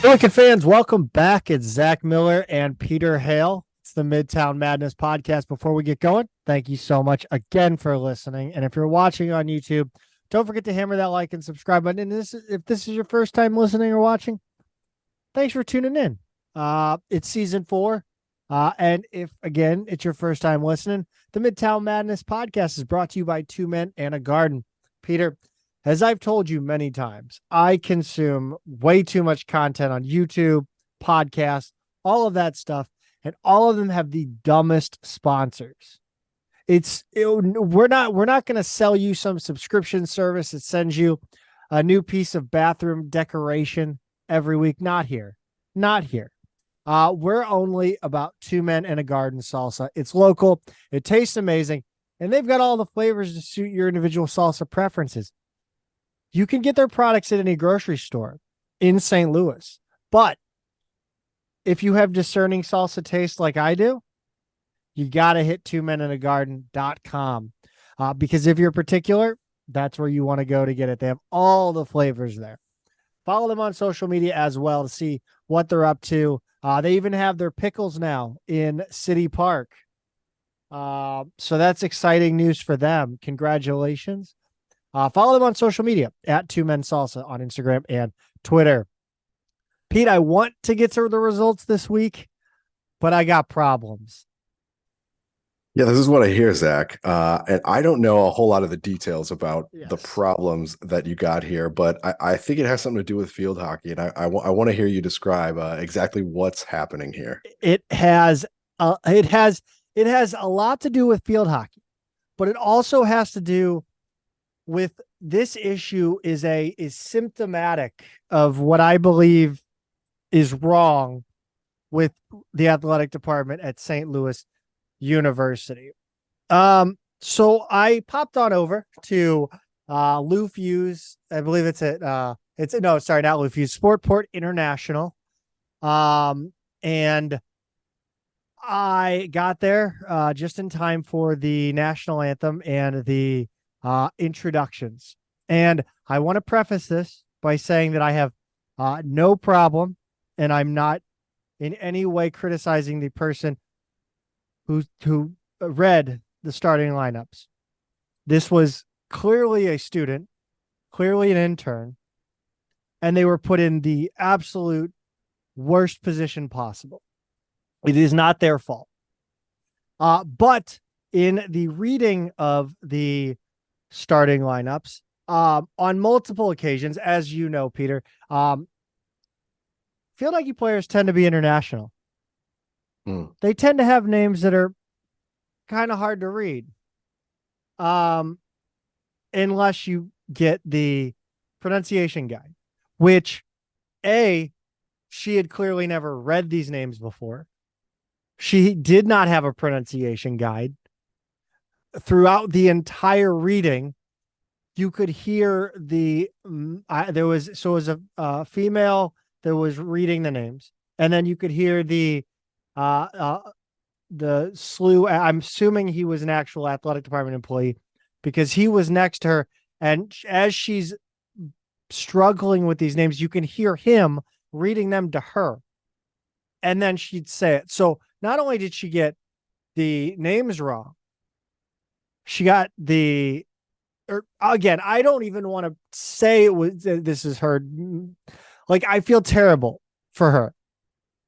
Wicked fans, welcome back. It's Zach Miller and Peter Hale. It's the Midtown Madness Podcast. Before we get going, thank you so much again for listening. And if you're watching on YouTube, don't forget to hammer that like and subscribe button. And if this is your first time listening or watching, thanks for tuning in. It's season 4. And if, again, it's your first time listening, the Midtown Madness Podcast is brought to you by Two Men and a Garden. Peter, as I've told you many times, I consume way too much content on YouTube, podcasts, all of that stuff, and all of them have the dumbest sponsors. We're not going to sell you some subscription service that sends you a new piece of bathroom decoration every week. Not here. We're only about Two Men and a Garden salsa. It's local. It tastes amazing. And they've got all the flavors to suit your individual salsa preferences. You can get their products at any grocery store in St. Louis. But if you have discerning salsa taste like I do, you got to hit twomeninthegarden.com. Because if you're particular, that's where you want to go to get it. They have all the flavors there. Follow them on social media as well to see what they're up to. They even have their pickles now in City Park. So that's exciting news for them. Congratulations. Follow them on social media at Two Men Salsa on Instagram and Twitter. Pete, I want to get to the results this week, but I got problems. Yeah, this is what I hear, Zach. And I don't know a whole lot of the details about the problems that you got here, but I think it has something to do with field hockey. And I want to hear you describe exactly what's happening here. It has a lot to do with field hockey, but it also has to do with this issue is symptomatic of what I believe is wrong with the athletic department at St. Louis University. So I popped on over to Lou Fuse. I believe it's at not Lou Fuse, Sportport International. And I got there just in time for the national anthem and the introductions. And I want to preface this by saying that I have no problem, and I'm not in any way criticizing the person who read the starting lineups. This was clearly a student, clearly an intern, and they were put in the absolute worst position possible. It is not their fault. But in the reading of the starting lineups, on multiple occasions, as you know, Peter, field hockey players tend to be international. They tend to have names that are kind of hard to read. Unless you get the pronunciation guide, which she had clearly never read these names before. She did not have a pronunciation guide. Throughout the entire reading, you could hear there was a female that was reading the names, and then you could hear the slew. I'm assuming he was an actual athletic department employee because he was next to her, and as she's struggling with these names, you can hear him reading them to her, and then she'd say it. So not only did she get the names wrong, she got again, I don't even want to say this is her. Like, I feel terrible for her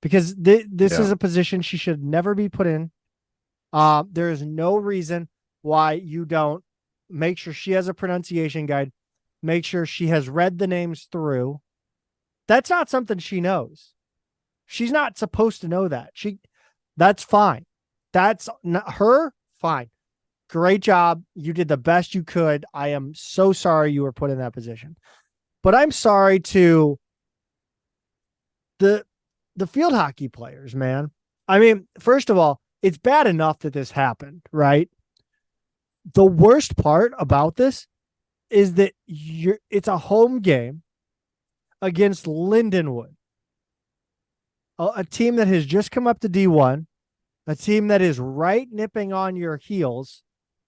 because this is a position she should never be put in. There is no reason why you don't make sure she has a pronunciation guide, make sure she has read the names through. That's not something she knows. She's not supposed to know that. That's fine. That's not her. Fine. Great job. You did the best you could. I am so sorry you were put in that position. But I'm sorry to the field hockey players, man. I mean, first of all, it's bad enough that this happened, right? The worst part about this is that it's a home game against Lindenwood, a team that has just come up to D1, a team that is right nipping on your heels.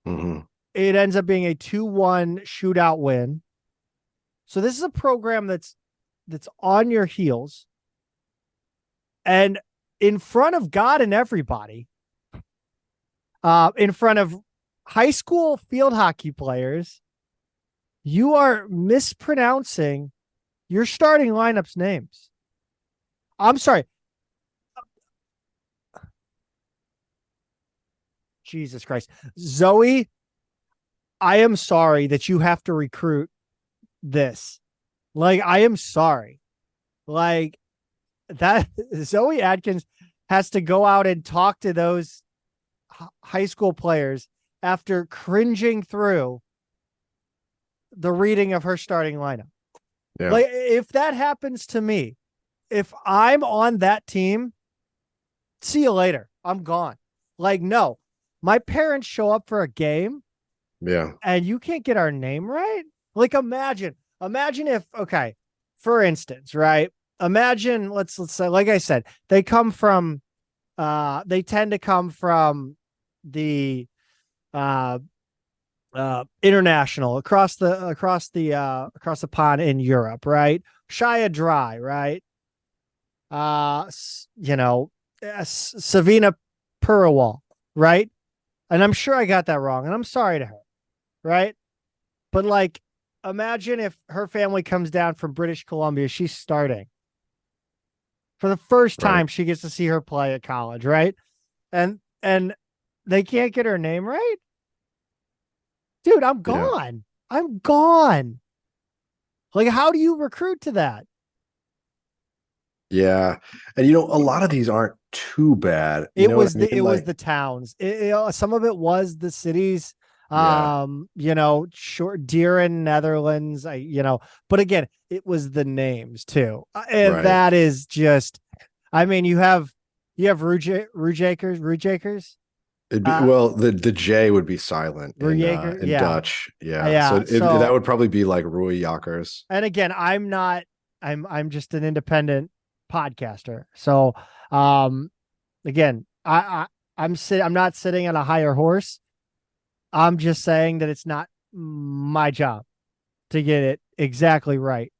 Mm-hmm. It ends up being a 2-1 shootout win. So this is a program that's on your heels. And in front of God and everybody, in front of high school field hockey players, you are mispronouncing your starting lineup's names. I'm sorry. Jesus Christ. Zoe, I am sorry that you have to recruit this. Like, I am sorry. Like, that Zoe Atkins has to go out and talk to those high school players after cringing through the reading of her starting lineup. Yeah. Like, if that happens to me, if I'm on that team, see you later. I'm gone. Like, no, my parents show up for a game. Yeah. And you can't get our name right. Like, imagine if, okay, for instance, right? Imagine, let's say, like I said, they tend to come from the international across the pond in Europe, right? Shia Dry, right? Savina Purawal, right? And I'm sure I got that wrong, and I'm sorry to her, right? But like, imagine if her family comes down from British Columbia, she's starting for the first time. She gets to see her play at college, right? And they can't get her name right. Dude, I'm gone. Yeah. I'm gone. Like, how do you recruit to that? Yeah. And, a lot of these aren't too bad. It was the towns. Some of it was the cities. Short Dieren, Netherlands, but again, it was the names too. And that is just, I mean, you have Rujakers. The J would be silent in Dutch. Yeah. So that would probably be like Rui Yakers. And again, I'm just an independent podcaster. So, again, I'm not sitting on a higher horse. I'm just saying that it's not my job to get it exactly right.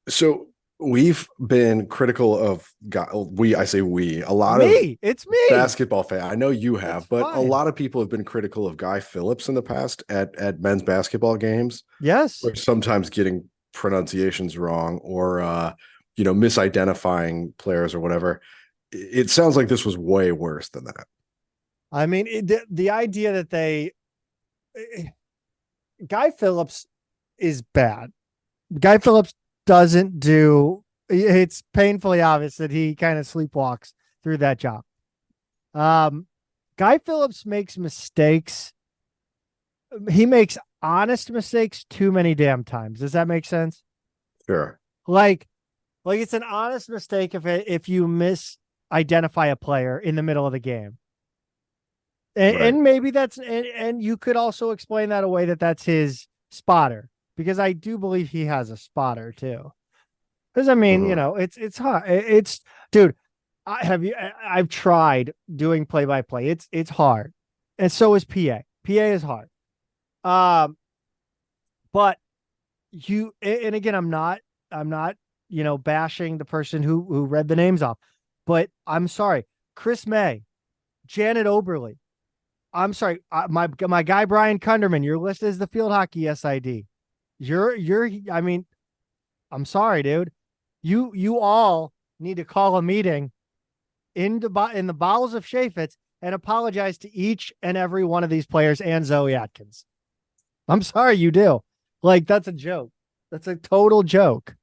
So we've been critical of it's me basketball fan. I know you have, but a lot of people have been critical of Guy Phillips in the past at men's basketball games. Yes. Or sometimes getting pronunciations wrong or, misidentifying players or whatever. It sounds like this was way worse than that. I mean, the idea that Guy Phillips is bad. Guy Phillips doesn't do, it's painfully obvious that he kind of sleepwalks through that job. Guy Phillips makes mistakes. He makes honest mistakes too many damn times. Does that make sense? Sure. Like it's an honest mistake if you misidentify a player in the middle of the game. And maybe and you could also explain that away that's his spotter, because I do believe he has a spotter too. Because I mean, it's hard. Dude, I've tried doing play-by-play. It's hard. And so is PA. PA is hard. But and again, I'm not, bashing the person who read the names off, but I'm sorry. Chris May, Janet Oberly. I'm sorry, my guy Brian Kunderman. Your list is the field hockey SID. I mean, I'm sorry, dude. You all need to call a meeting in the bowels of Chaffetz and apologize to each and every one of these players and Zoe Atkins. I'm sorry, you do. Like, that's a joke. That's a total joke.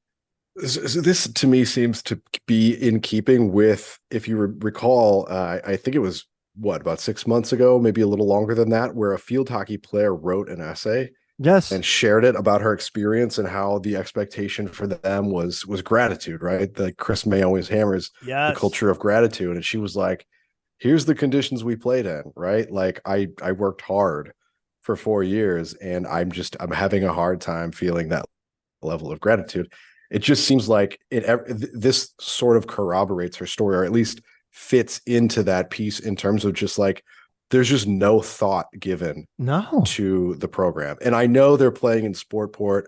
So this to me seems to be in keeping with, if you recall, I think it was about 6 months ago, maybe a little longer than that, where a field hockey player wrote an essay and shared it about her experience and how the expectation for them was gratitude, right? Like Chris May always hammers the culture of gratitude. And she was like, here's the conditions we played in, right? Like I worked hard for 4 years and I'm having a hard time feeling that level of gratitude. It just seems like this sort of corroborates her story, or at least fits into that piece in terms of just like, there's just no thought given to the program. And I know they're playing in Sportport,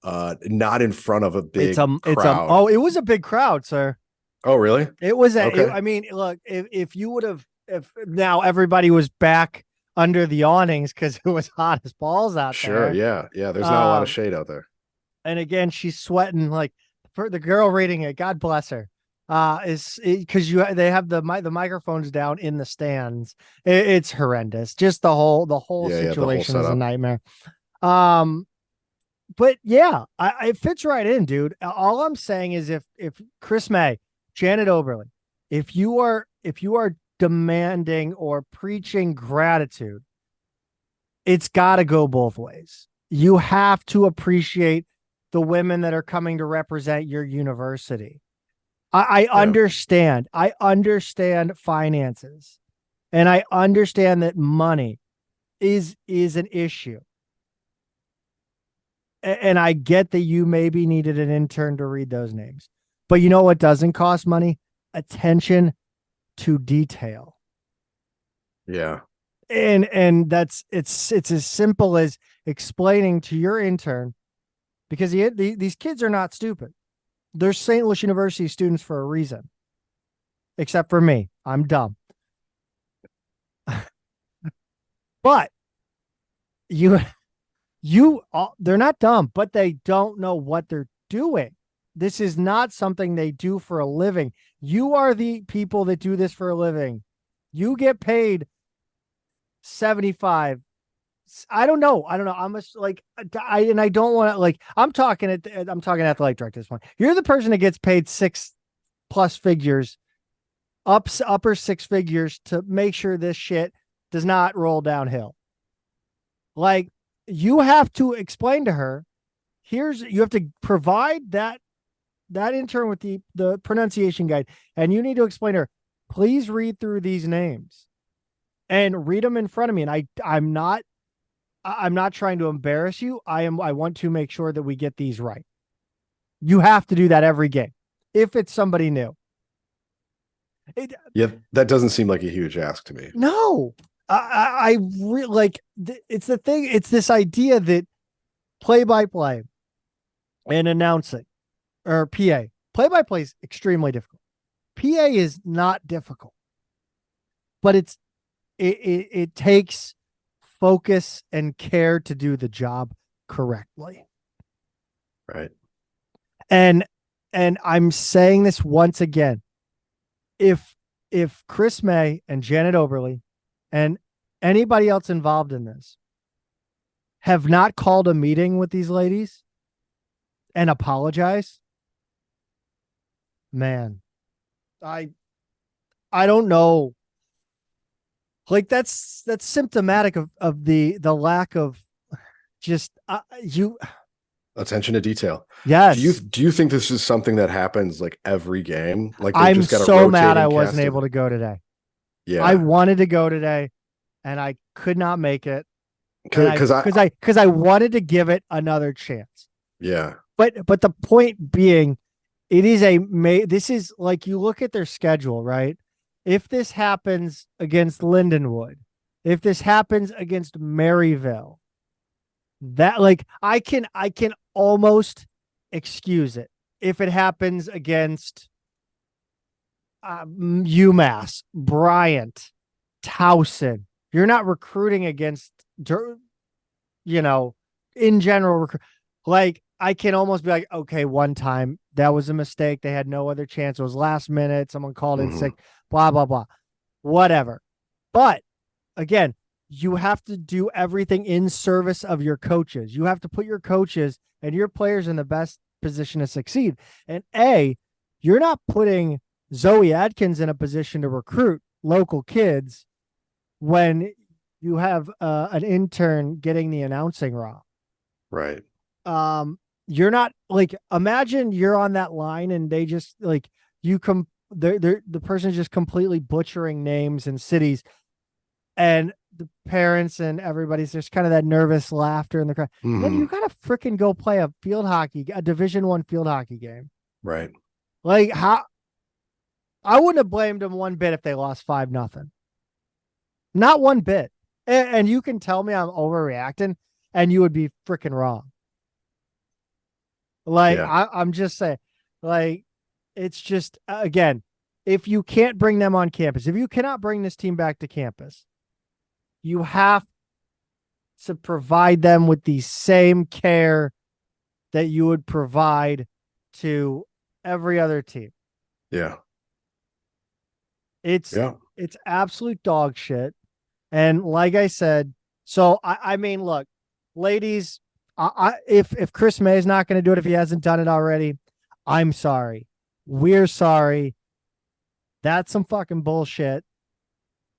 not in front of a big crowd. It was a big crowd, sir. Oh, really? It was Okay. I mean, look, if you would have, if now everybody was back under the awnings because it was hot as balls out Sure. there. Yeah. Yeah. There's not a lot of Um, shade out there. and again, she's sweating like for the girl reading it. God bless her. Is because they have the microphones down in the stands. It's horrendous. Just the whole Yeah. Yeah. The whole situation is a setup. nightmare. Um, but yeah, it fits right in, dude. All I'm saying is if Chris May, Janet Oberly, if you are demanding or preaching gratitude, it's got to go both ways. You have to appreciate the women that are coming to represent your university. I Yeah. understand. I understand finances, and I understand that money is an issue. And I get that you maybe needed an intern to read those names. But you know what doesn't cost money? Attention to detail. Yeah. And it's as simple as explaining to your intern, because these kids are not stupid. They're St. Louis University students for a reason. Except for me. I'm dumb. But you they're not dumb, but they don't know what they're doing. This is not something they do for a living. You are the people that do this for a living. You get paid 75. I don't know. I'm just like, I don't want to, like, I'm talking athletic director at this point. You're the person that gets paid 6+ figures, upper 6 figures, to make sure this shit does not roll downhill. Like, you have to explain to her, you have to provide that intern with the pronunciation guide, and you need to explain to her, please read through these names and read them in front of me. And I'm not trying to embarrass you. I want to make sure that we get these right. You have to do that every game if it's somebody new. Yeah. That doesn't seem like a huge ask to me. No, I really like it's the thing. It's this idea that play-by-play and announcing, or PA, play-by-play is extremely difficult. PA is not difficult, but it takes focus and care to do the job correctly. Right. And I'm saying this once again. If Chris May and Janet Oberly and anybody else involved in this have not called a meeting with these ladies and apologize, man, I don't know. Like, that's symptomatic of the lack of just you. Attention to detail. Yes. Do you think this is something that happens like every game? Like they've I'm just got a so mad I rotating wasn't cast able of. to go today. Yeah. I wanted to go today and I could not make it. Because I wanted to give it another chance. yeah. But the point being, this is like, you look at their schedule, right? If this happens against Lindenwood, if this happens against Maryville, that, like, I can almost excuse it. If it happens against UMass, Bryant, Towson, you're not recruiting against, in general, like, I can almost be like, okay, one time that was a mistake. They had no other chance. It was last minute. Someone called in sick, blah, blah, blah, whatever. But again, you have to do everything in service of your coaches. You have to put your coaches and your players in the best position to succeed. And you're not putting Zoe Adkins in a position to recruit local kids when you have an intern getting the announcing wrong. Right. You're not, like, imagine you're on that line and they just, like, the person is just completely butchering names and cities, and the parents and everybody's just kind of that nervous laughter in the crowd. Then you gotta freaking go play a Division I field hockey game. Right. Like, how? I wouldn't have blamed them one bit if they lost 5-0. Not one bit. And you can tell me I'm overreacting, and you would be freaking wrong. Like, yeah. I'm just saying, like, it's just, again, if you can't bring them on campus, if you cannot bring this team back to campus, you have to provide them with the same care that you would provide to every other team. Yeah. It's absolute dog shit. And like I said, so I mean, look, ladies, if Chris May is not going to do it, if he hasn't done it already, I'm sorry. We're sorry. That's some fucking bullshit.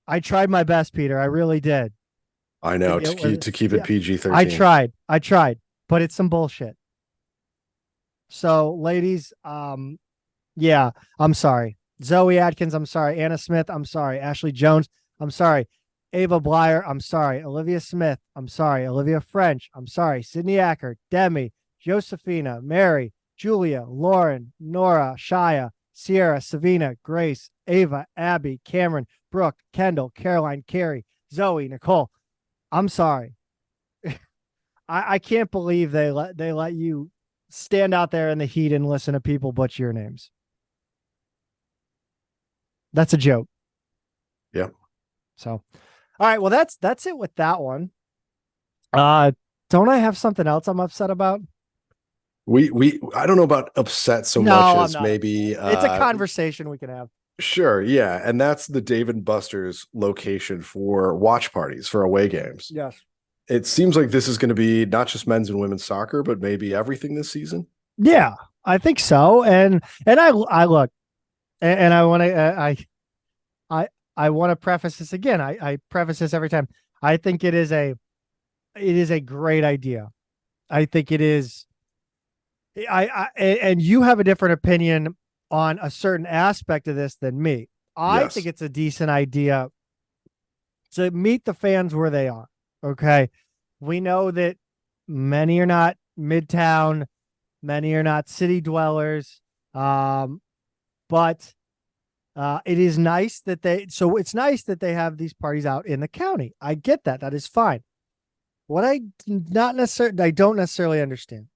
I tried my best, Peter. I really did. I know, to keep it PG-13. I tried, but it's some bullshit. So, ladies, yeah, I'm sorry. Zoe Atkins, I'm sorry. Anna Smith, I'm sorry. Ashley Jones, I'm sorry. Ava Blyer, I'm sorry. Olivia Smith, I'm sorry. Olivia French, I'm sorry. Sydney Acker, Demi, Josephina, Mary, Julia, Lauren, Nora, Shia, Sierra, Savina, Grace, Ava, Abby, Cameron, Brooke, Kendall, Caroline, Carrie, Zoe, Nicole. I'm sorry. I can't believe they let you stand out there in the heat and listen to people butcher your names. That's a joke. Yeah. So, all right. Well, that's it with that one. Don't I have something else I'm upset about? I don't know about upset so much as maybe it's a conversation we can have. Sure, yeah, and that's the Dave & Buster's location for watch parties for away games. Yes. It seems like this is going to be not just men's and women's soccer, but maybe everything this season. Yeah, I think so. And I look, and I want to I want to preface this again. I preface this every time. I think it is a great idea. I think it is. And you have a different opinion on a certain aspect of this than me. I think it's a decent idea to meet the fans where they are. Okay. We know that many are not Midtown, many are not city dwellers. But it is nice that it's nice that they have these parties out in the county. I get that. That is fine. What I don't necessarily understand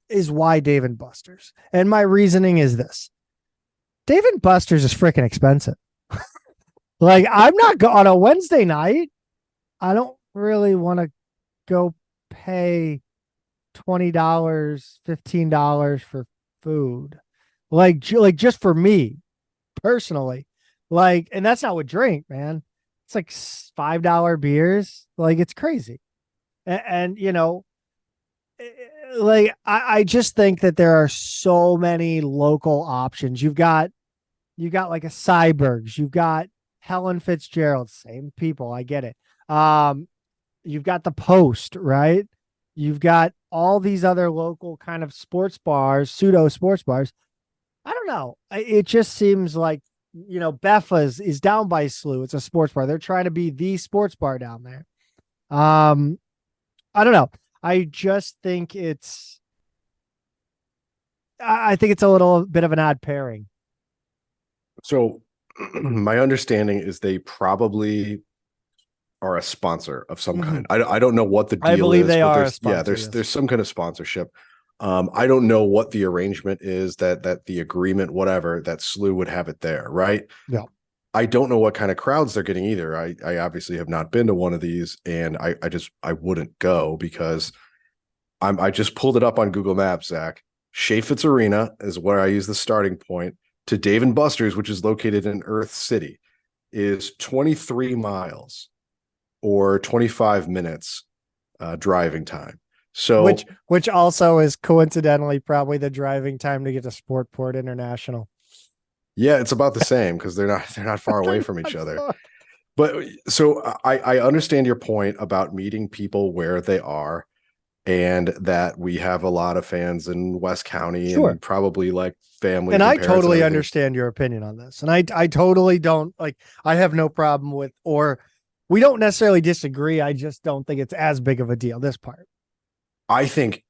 is why Dave & Buster's. And my reasoning is this. Dave & Buster's is freaking expensive. Like, I'm not on a Wednesday night. I don't really want to go pay $20, $15 for food. Like just for me personally. Like, and that's not with drink, man. It's like $5 beers. Like, it's crazy. And you know, like, I just think that there are so many local options. You've got like a Cybergs, you've got Helen Fitzgerald, same people. I get it. You've got the Post, right? You've got all these other local kind of sports bars, pseudo sports bars. I don't know. It just seems like, you know, Beffa's is down by SLU. It's a sports bar. They're trying to be the sports bar down there. I don't know. I just think I think it's a little bit of an odd pairing. So my understanding is they probably are a sponsor of some kind. I don't know what the deal is. I believe they are. There's some kind of sponsorship. I don't know what the arrangement is that the agreement, whatever, that SLU would have it there, right? Yeah. I don't know what kind of crowds they're getting either. I obviously have not been to one of these, and I wouldn't go because I just pulled it up on Google Maps, Zach. Chaffetz Arena is where I use the starting point to Dave & Buster's, which is located in Earth City, is 23 miles or 25 minutes driving time. So which also is coincidentally probably the driving time to get to Sportport International. Yeah, it's about the same because they're not far away from each other. But so I understand your point about meeting people where they are, and that we have a lot of fans in West County and probably like family. And I totally understand your opinion on this. And I totally don't I have no problem with, or we don't necessarily disagree. I just don't think it's as big of a deal. This part. I think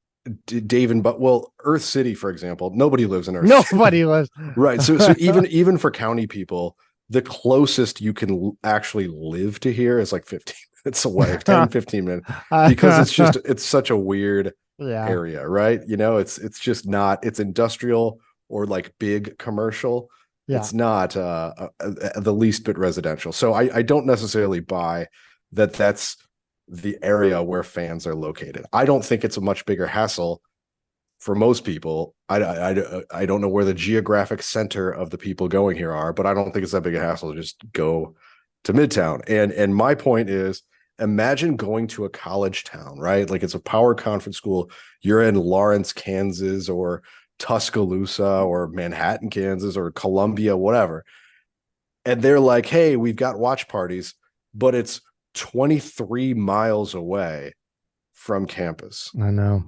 Earth City, for example, nobody lives in Earth City. Nobody lives. Right. So even for county people, the closest you can actually live to here is like 15 minutes away, 10, 15 minutes, because it's such a weird area, right? You know, it's just not, it's industrial or like big commercial. Yeah. It's not the least bit residential. So I don't necessarily buy that that's the area where fans are located. I don't think it's a much bigger hassle for most people. I don't know where the geographic center of the people going here are, but I don't think it's that big a hassle to just go to Midtown. And my point is, imagine going to a college town, right? Like it's a power conference school. You're in Lawrence, Kansas, or Tuscaloosa, or Manhattan, Kansas, or Columbia, whatever. And they're like, hey, we've got watch parties, but it's 23 miles away from campus. I know.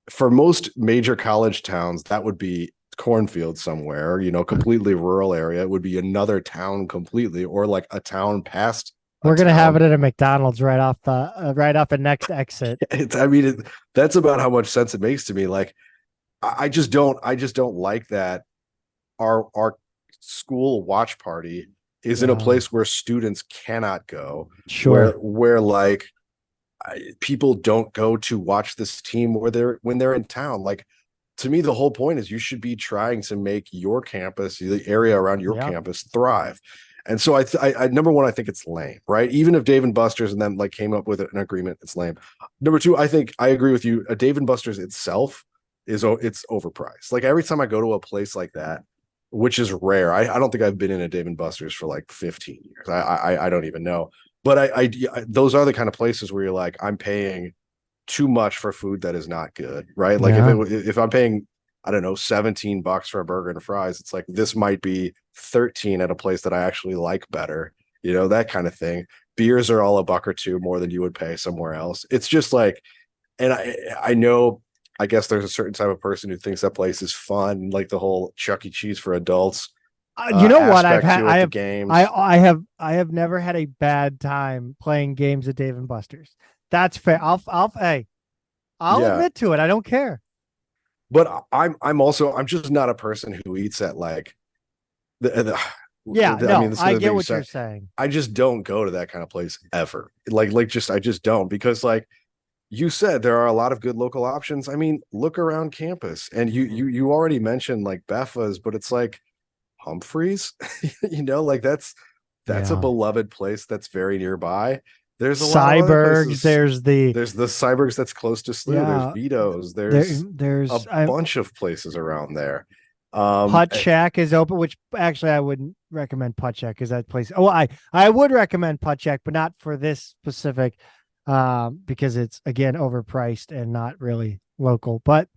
For most major college towns, that would be cornfield somewhere, completely rural area. It would be another town completely, or like a town past. We're going to have it at a McDonald's right off the next exit. That's about how much sense it makes to me. Like, I just don't like that our school watch party is in a place where students cannot go. Sure. Where like people don't go to watch this team when they're in town. Like, to me, the whole point is you should be trying to make your campus, the area around your campus, thrive. And so I number one, I think it's lame, right? Even if Dave & Buster's and them like came up with an agreement, it's lame. Number two, I think I agree with you. A Dave & Buster's itself it's overpriced. Like every time I go to a place like that, which is rare, I don't think I've been in a Dave & Buster's for like 15 years. I don't even know. But I those are the kind of places where you're like, I'm paying too much for food that is not good, right? Like if I'm paying, I don't know, $17 for a burger and fries, it's like this might be 13 at a place that I actually like better, that kind of thing. Beers are all $1 or $2 more than you would pay somewhere else. It's just like, and I know, I guess there's a certain type of person who thinks that place is fun, like the whole Chuck E. Cheese for adults. You know what? Games. I have never had a bad time playing games at Dave & Buster's. That's fair. I'll admit to it. I don't care. But I'm just not a person who eats at like I get what you're saying. I just don't go to that kind of place ever. I just don't, because like you said, there are a lot of good local options. I mean, look around campus, and you already mentioned like Beffa's, but it's like Humphreys, like that's a beloved place that's very nearby. There's a Cybergs. There's the Cybergs that's close to SLU. There's Vito's. There's a bunch of places around there. Putt Shack is open, which actually I wouldn't recommend Putt Shack because that place. Oh, I would recommend Putt Shack, but not for this specific, because it's again overpriced and not really local. But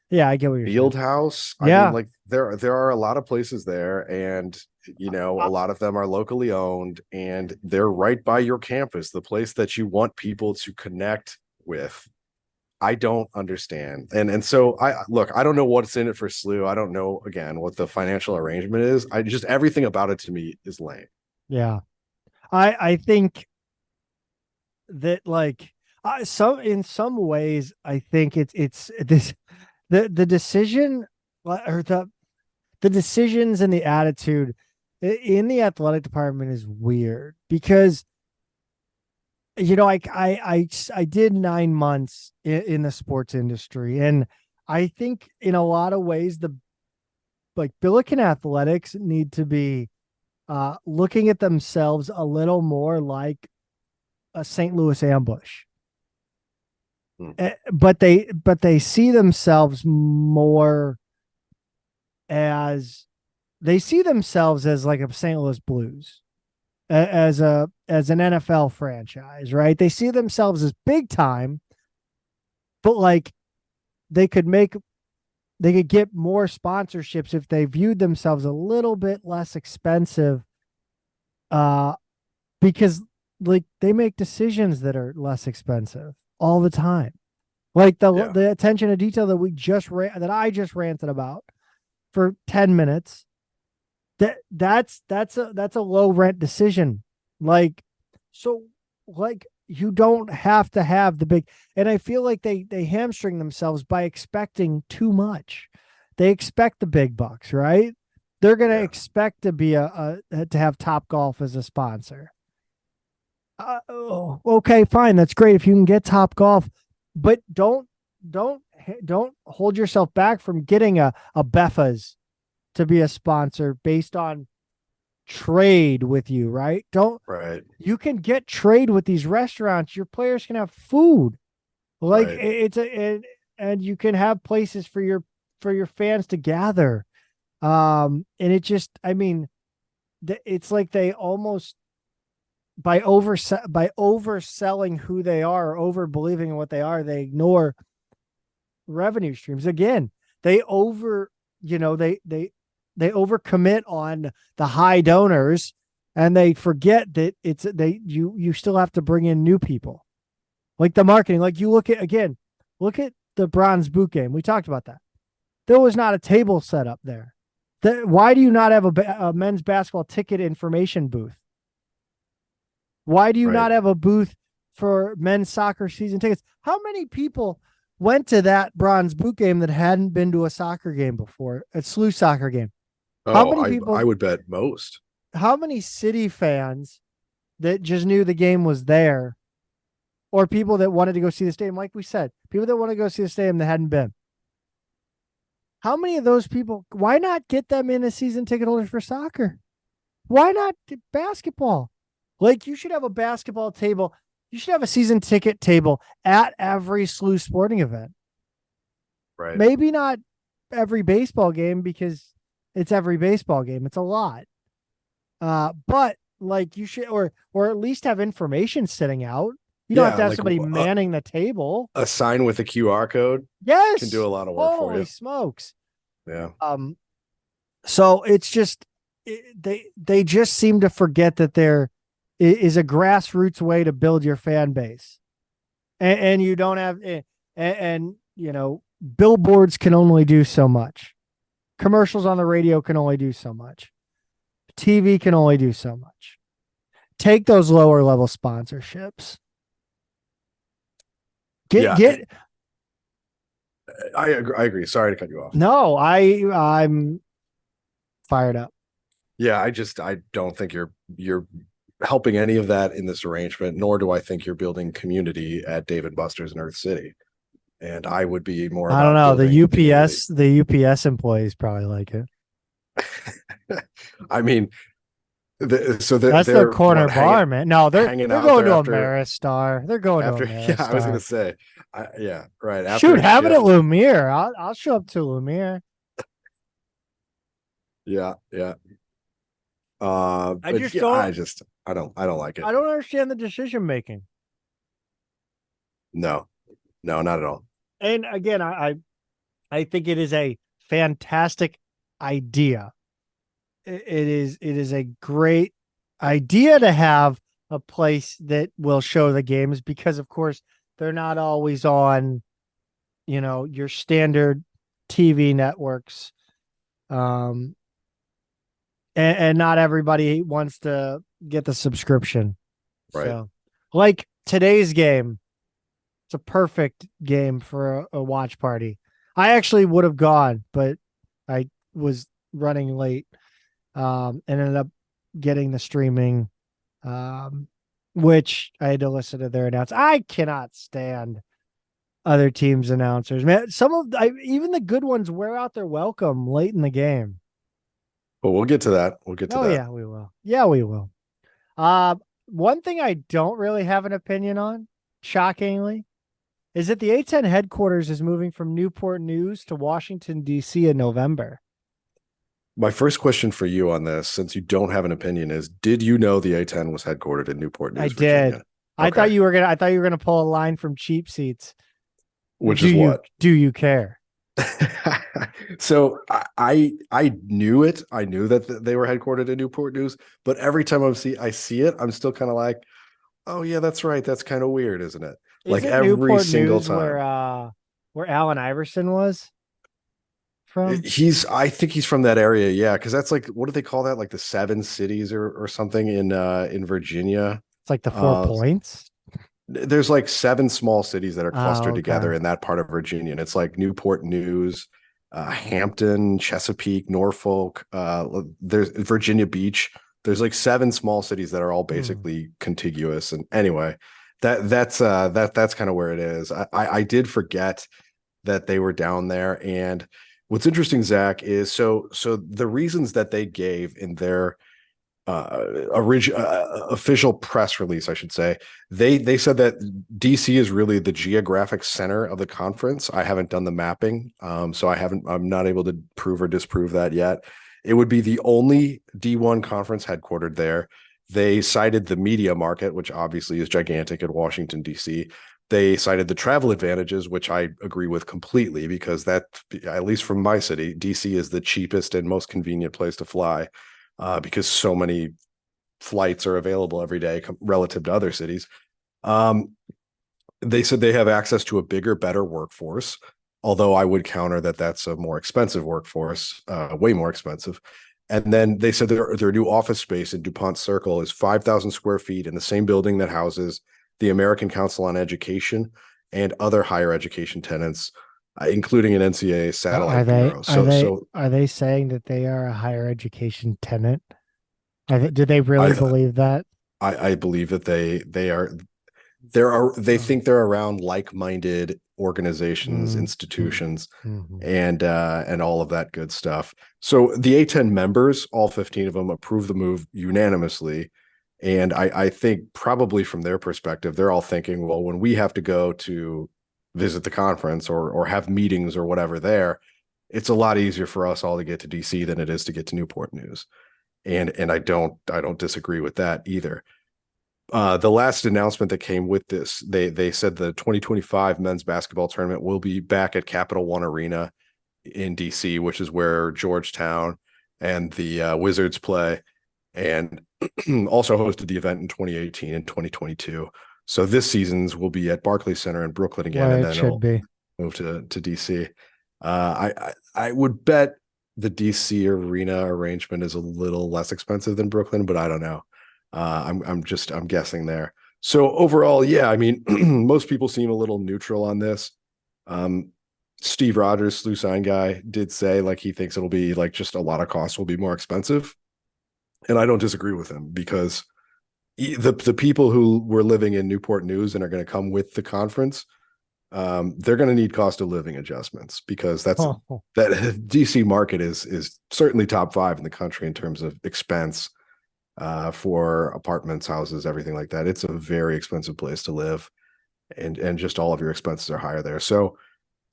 yeah, I get what you're saying. Fieldhouse. I mean, like there are a lot of places there, and a lot of them are locally owned, and they're right by your campus, the place that you want people to connect with. I don't understand. And so I don't know what's in it for SLU. I don't know, again, what the financial arrangement is. Everything about it to me is lame. Yeah. I think that like in some ways, I think it's this, the decision or the decisions and the attitude in the athletic department is weird because, I did 9 months in the sports industry, and I think in a lot of ways Billiken Athletics need to be looking at themselves a little more like a St. Louis Ambush. But they see themselves more as like a St. Louis Blues, as an NFL franchise, right? They see themselves as big time, but like they could get more sponsorships if they viewed themselves a little bit less expensive, because like they make decisions that are less expensive all the time. Like the attention to detail that I just ranted about for 10 minutes. That's a low rent decision. Like, so like you don't have to have the big, and I feel like they hamstring themselves by expecting too much. They expect the big bucks, right? They're going to expect to be to have Topgolf as a sponsor. Okay, fine. That's great if you can get Topgolf, but don't hold yourself back from getting a Beffa's to be a sponsor based on trade with you, right? Right. You can get trade with these restaurants. Your players can have food. Like Right. and you can have places for your fans to gather. And it just, I mean, it's like they almost by overselling who they are, or over believing in what they are, they ignore revenue streams. Again, they over, they overcommit on the high donors, and they forget that you still have to bring in new people. Like the marketing, like you look at the bronze boot game. We talked about that. There was not a table set up there. Why do you not have a men's basketball ticket information booth? Why do you Right. not have a booth for men's soccer season tickets? How many people went to that bronze boot game that hadn't been to a soccer game before, a SLU soccer game? How Oh, many I people, would bet most. how many city fans that just knew the game was there, or people that wanted to go see the stadium? Like we said, people that want to go see the stadium that hadn't been. How many of those people, why not get them in as season ticket holders for soccer? Why not basketball? Like, you should have a basketball table. You should have a season ticket table at every SLU sporting event. Right. Maybe not every baseball game, because it's every baseball game. It's a lot. But like, you should, or at least have information sitting out. You don't have Yeah, to have like somebody manning the table. a sign with a QR code Yes. can do a lot of work for Holy you. smokes. Yeah. So it's just, they just seem to forget that there is a grassroots way to build your fan base, and you don't have, and billboards can only do so much. Commercials on the radio can only do so much. TV can only do so much. Take those lower level sponsorships. Get. I agree. Sorry to cut you off. No, I'm fired up. Yeah, I don't think you're helping any of that in this arrangement, nor do I think you're building community at Dave & Buster's in Earth City. And I would be more. I don't know. The UPS, employees probably like it. I mean, that's their corner bar, man. No, they're going to Ameristar. They're going to Ameristar. Yeah, I was going to say, yeah, right. Shoot, have it at Lumiere. I'll show up to Lumiere. Yeah. I don't like it. I don't understand the decision making. No, not at all. And again, I think it is a fantastic idea. It is a great idea to have a place that will show the games, because of course they're not always on, your standard TV networks. And not everybody wants to get the subscription. Right. So, like today's game, it's a perfect game for a watch party. I actually would have gone, but I was running late, and ended up getting the streaming, which I had to listen to their announcements. I cannot stand other teams' announcers, man. Even the good ones wear out their welcome late in the game. But we'll get to that. Yeah, we will. Yeah, we will. One thing I don't really have an opinion on, shockingly, is that the A10 headquarters is moving from Newport News to Washington, D.C. in November. My first question for you on this, since you don't have an opinion, is: did you know the A10 was headquartered in Newport News, Virginia? I did. Okay. I thought you were gonna pull a line from Cheap Seats. Which is what? Do you care? So I knew it. I knew that they were headquartered in Newport News, but every time I see it, I'm still kind of like, oh yeah, that's right. That's kind of weird, isn't it? Like every Newport single News time. Where Allen Iverson was from? I think he's from that area, yeah. Because that's like, what do they call that? Like the 7 cities or something in Virginia. It's like the 4 points. There's like 7 small cities that are clustered together in that part of Virginia, and it's like Newport News, Hampton, Chesapeake, Norfolk. There's Virginia Beach. There's like 7 small cities that are all basically contiguous. And anyway, that's kind of where it is. I did forget that they were down there, and What's interesting, Zach, is so the reasons that they gave in their official press release, I should say, they said that DC is really the geographic center of the conference. I haven't done the mapping, so I'm not able to prove or disprove that yet. It would be the only D1 conference headquartered there. They cited the media market, which obviously is gigantic in Washington, D.C. They cited the travel advantages, which I agree with completely, because that, at least from my city, DC is the cheapest and most convenient place to fly, because so many flights are available every day relative to other cities. They said they have access to a bigger, better workforce, although I would counter that that's a more expensive workforce, way more expensive. And then they said their new office space in DuPont Circle is 5,000 square feet in the same building that houses the American Council on Education and other higher education tenants, including an NCAA satellite bureau. Are they saying that they are a higher education tenant? Do they really believe that? I believe that they think they're around like-minded organizations, institutions, and all of that good stuff. So the A10 members, all 15 of them, approved the move unanimously. And I think probably from their perspective, they're all thinking, well, when we have to go to visit the conference or have meetings or whatever there, it's a lot easier for us all to get to DC than it is to get to Newport News. And I don't disagree with that either. The last announcement that came with this, they said the 2025 men's basketball tournament will be back at Capital One Arena in DC, which is where Georgetown and the Wizards play, and also hosted the event in 2018 and 2022. So this season's will be at Barclays Center in Brooklyn again, where and then it'll move to DC. I would bet the DC arena arrangement is a little less expensive than Brooklyn, but I don't know. I'm guessing there. So overall, yeah, I mean, most people seem a little neutral on this. Steve Rogers, SLU sign guy, did say like he thinks it'll be like just a lot of costs will be more expensive. And I don't disagree with him, because the people who were living in Newport News and are going to come with the conference, they're going to need cost of living adjustments, because that DC market is certainly top 5 in the country in terms of expense for apartments, houses, everything like that. It's a very expensive place to live, and just all of your expenses are higher there. So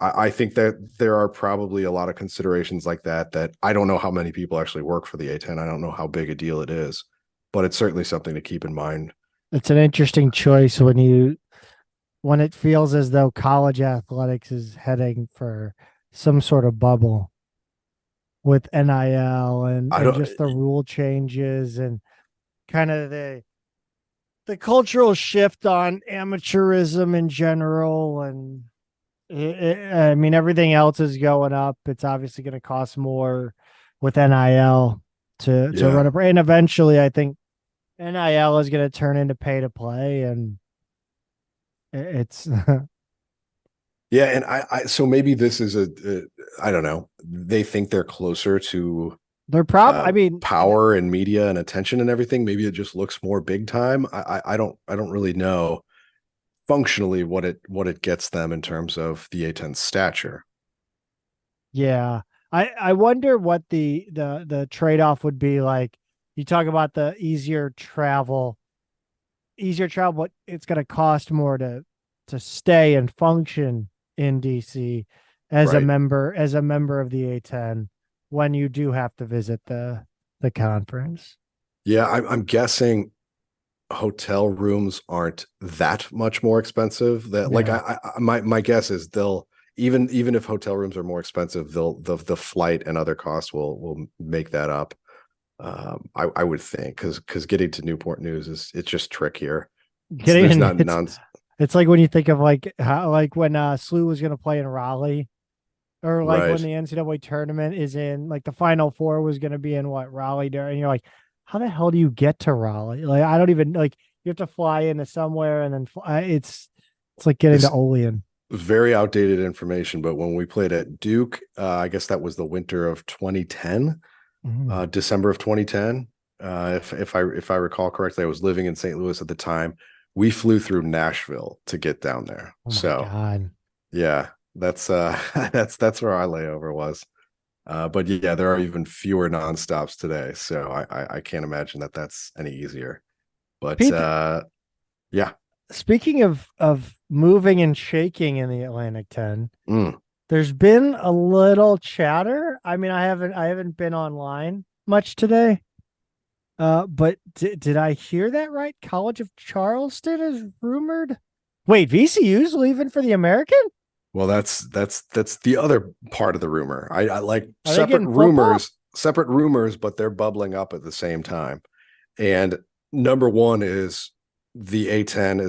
I think that there are probably a lot of considerations like that I don't know how many people actually work for the A10. I don't know how big a deal it is, but it's certainly something to keep in mind. It's an interesting choice when it feels as though college athletics is heading for some sort of bubble with NIL and just the rule changes and kind of the cultural shift on amateurism in general. And I mean, everything else is going up. It's obviously going to cost more with NIL to run a brand. And eventually, I think NIL is going to turn into pay to play, and it's yeah. And I so maybe this is I don't know. They think they're closer to their problem. I mean, power and media and attention and everything. Maybe it just looks more big time. I don't really know functionally what it gets them in terms of the A10 stature. Yeah. I wonder what the trade-off would be. Like, you talk about the easier travel, but it's going to cost more to stay and function in DC as a member of the A10 when you do have to visit the conference. Yeah, I'm guessing hotel rooms aren't that much more expensive. That like my guess is they'll even if hotel rooms are more expensive, the flight and other costs will make that up. I would think, because getting to Newport News it's just trickier. It's like when you think of like how like when SLU was going to play in Raleigh, or like when the NCAA tournament is in, like the Final Four was going to be in Raleigh there, and you're like, how the hell do you get to Raleigh? Like, I don't even, like, you have to fly into somewhere and then it's like getting to Olean. Very outdated information, but when we played at Duke, I guess that was the winter of 2010, December of 2010. If I recall correctly, I was living in St. Louis at the time. We flew through Nashville to get down there. Oh my God. Yeah, that's where our layover was. But yeah, there are even fewer nonstops today, so I can't imagine that that's any easier. But Pete, yeah. speaking of moving and shaking in the Atlantic 10, Mm. there's been a little chatter. I mean, I haven't been online much today. But did I hear that right? College of Charleston is rumored. Wait, VCU's leaving for the American? Well, that's the other part of the rumor. I like Are they getting football? separate rumors, but they're bubbling up at the same time. And number one is the A10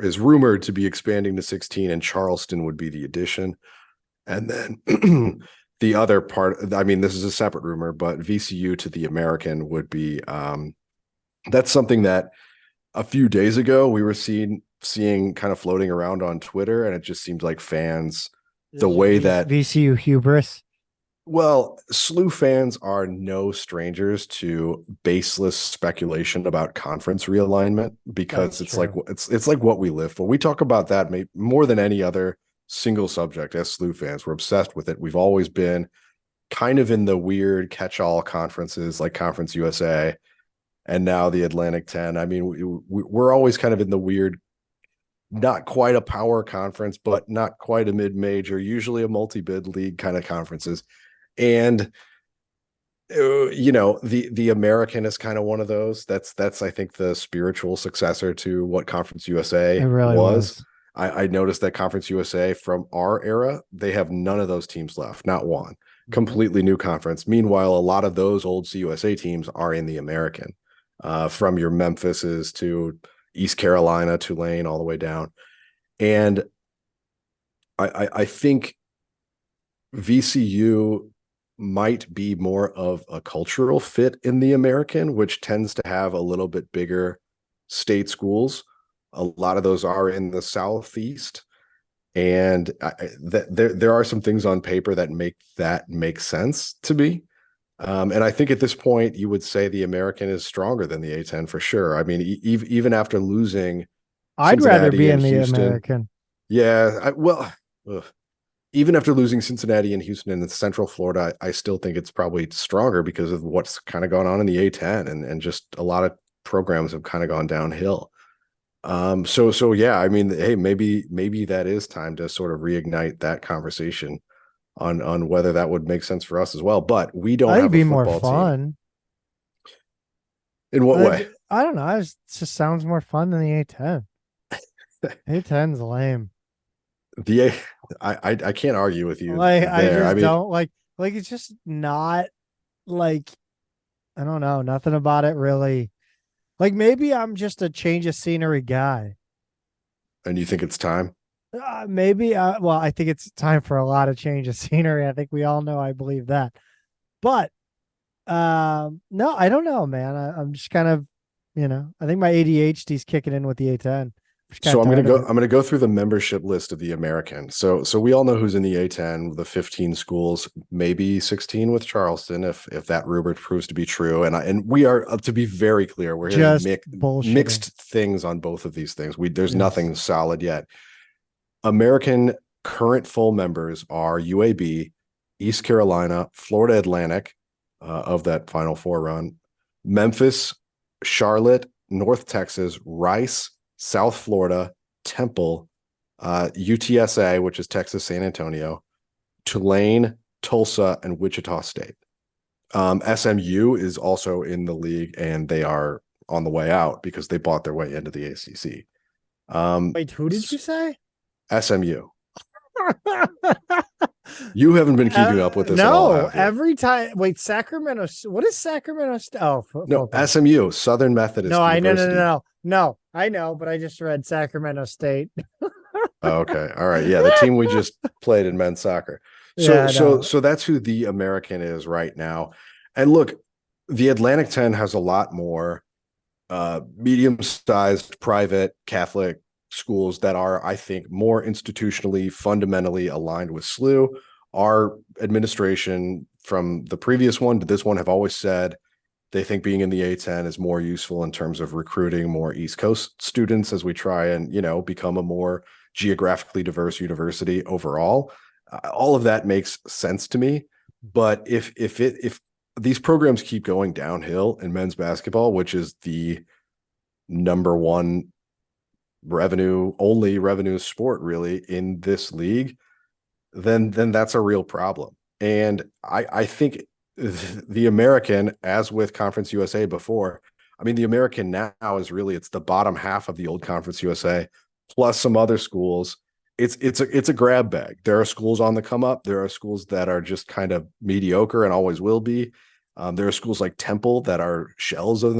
is rumored to be expanding to 16, and Charleston would be the addition. And then the other part, I mean, this is a separate rumor, but VCU to the American would be that's something that a few days ago we were seeing kind of floating around on Twitter, and it just seems like fans, the way that VCU hubris. well, SLU fans are no strangers to baseless speculation about conference realignment because That's like true. it's like what we live for. We talk about that more than any other single subject as SLU fans. We're obsessed with it. We've always been kind of in the weird catch-all conferences like Conference USA and now the Atlantic 10. I mean, we're always kind of in the weird, not quite a power conference, but not quite a mid-major, usually a multi-bid league kind of conferences. And the American is kind of one of those. That's I think the spiritual successor to what Conference It USA really was. was. I noticed that Conference USA from our era, they have none of those teams left, not one. Completely new conference. Meanwhile, a lot of those old CUSA teams are in the American, from your Memphises to East Carolina, Tulane, all the way down. And I think VCU might be more of a cultural fit in the American, which tends to have a little bit bigger state schools. A lot of those are in the Southeast. And there are some things on paper that make sense to me. And I think at this point, you would say the American is stronger than the A10 for sure. I mean, even after losing I'd rather Cincinnati be and in the Houston, American. yeah, ugh, even after losing Cincinnati and Houston and Central Florida, I still think it's probably stronger because of what's kind of gone on in the A10 and just a lot of programs have kind of gone downhill. So yeah, I mean, hey, maybe that is time to sort of reignite that conversation on whether that would make sense for us as well. But we I don't think it'd have a be more football team. fun. In what way? I don't know. It just sounds more fun than the A10. A10's lame. The I can't argue with you Like I there. I just mean, don't like it's just not like I don't know, nothing about it really. Like maybe I'm just a change of scenery guy. and you think it's time? Maybe well, I think it's time for a lot of change of scenery. I think we all know I believe that. But no, I don't know, man. I'm just kind of, I think my ADHD's kicking in with the A10. So I'm gonna go through the membership list of the American. So we all know who's in the A10, the 15 schools, maybe 16 with Charleston if that rumor proves to be true. And we are, to be very clear, we're hearing just mixed things on both of these things. There's Yes. nothing solid yet. American current full members are UAB, East Carolina, Florida Atlantic, of that Final Four run, Memphis, Charlotte, North Texas, Rice, South Florida, Temple, UTSA, which is Texas San Antonio, Tulane, Tulsa, and Wichita State. SMU is also in the league, and they are on the way out because they bought their way into the ACC. Wait, who did you say? SMU. You haven't been keeping up with this at all, have you? Every time. Wait, Sacramento. What is Sacramento? No, football. SMU, Southern Methodist No, University. No, I know, but I just read Sacramento State. Oh, okay, all right, yeah, the team we just played in men's soccer. So that's who the American is right now. And look, the Atlantic 10 has a lot more medium-sized private Catholic schools that are, I think, more institutionally, fundamentally aligned with SLU. Our administration from the previous one to this one have always said they think being in the A10 is more useful in terms of recruiting more East Coast students as we try and, become a more geographically diverse university overall. All of that makes sense to me. But if these programs keep going downhill in men's basketball, which is the number one only revenue sport really in this league, then that's a real problem. And I think the American, as with Conference USA before, I mean, the American now is really, it's the bottom half of the old Conference USA plus some other schools. It's a grab bag. There are schools on the come up. There are schools that are just kind of mediocre and always will be. There are schools like Temple that are shells of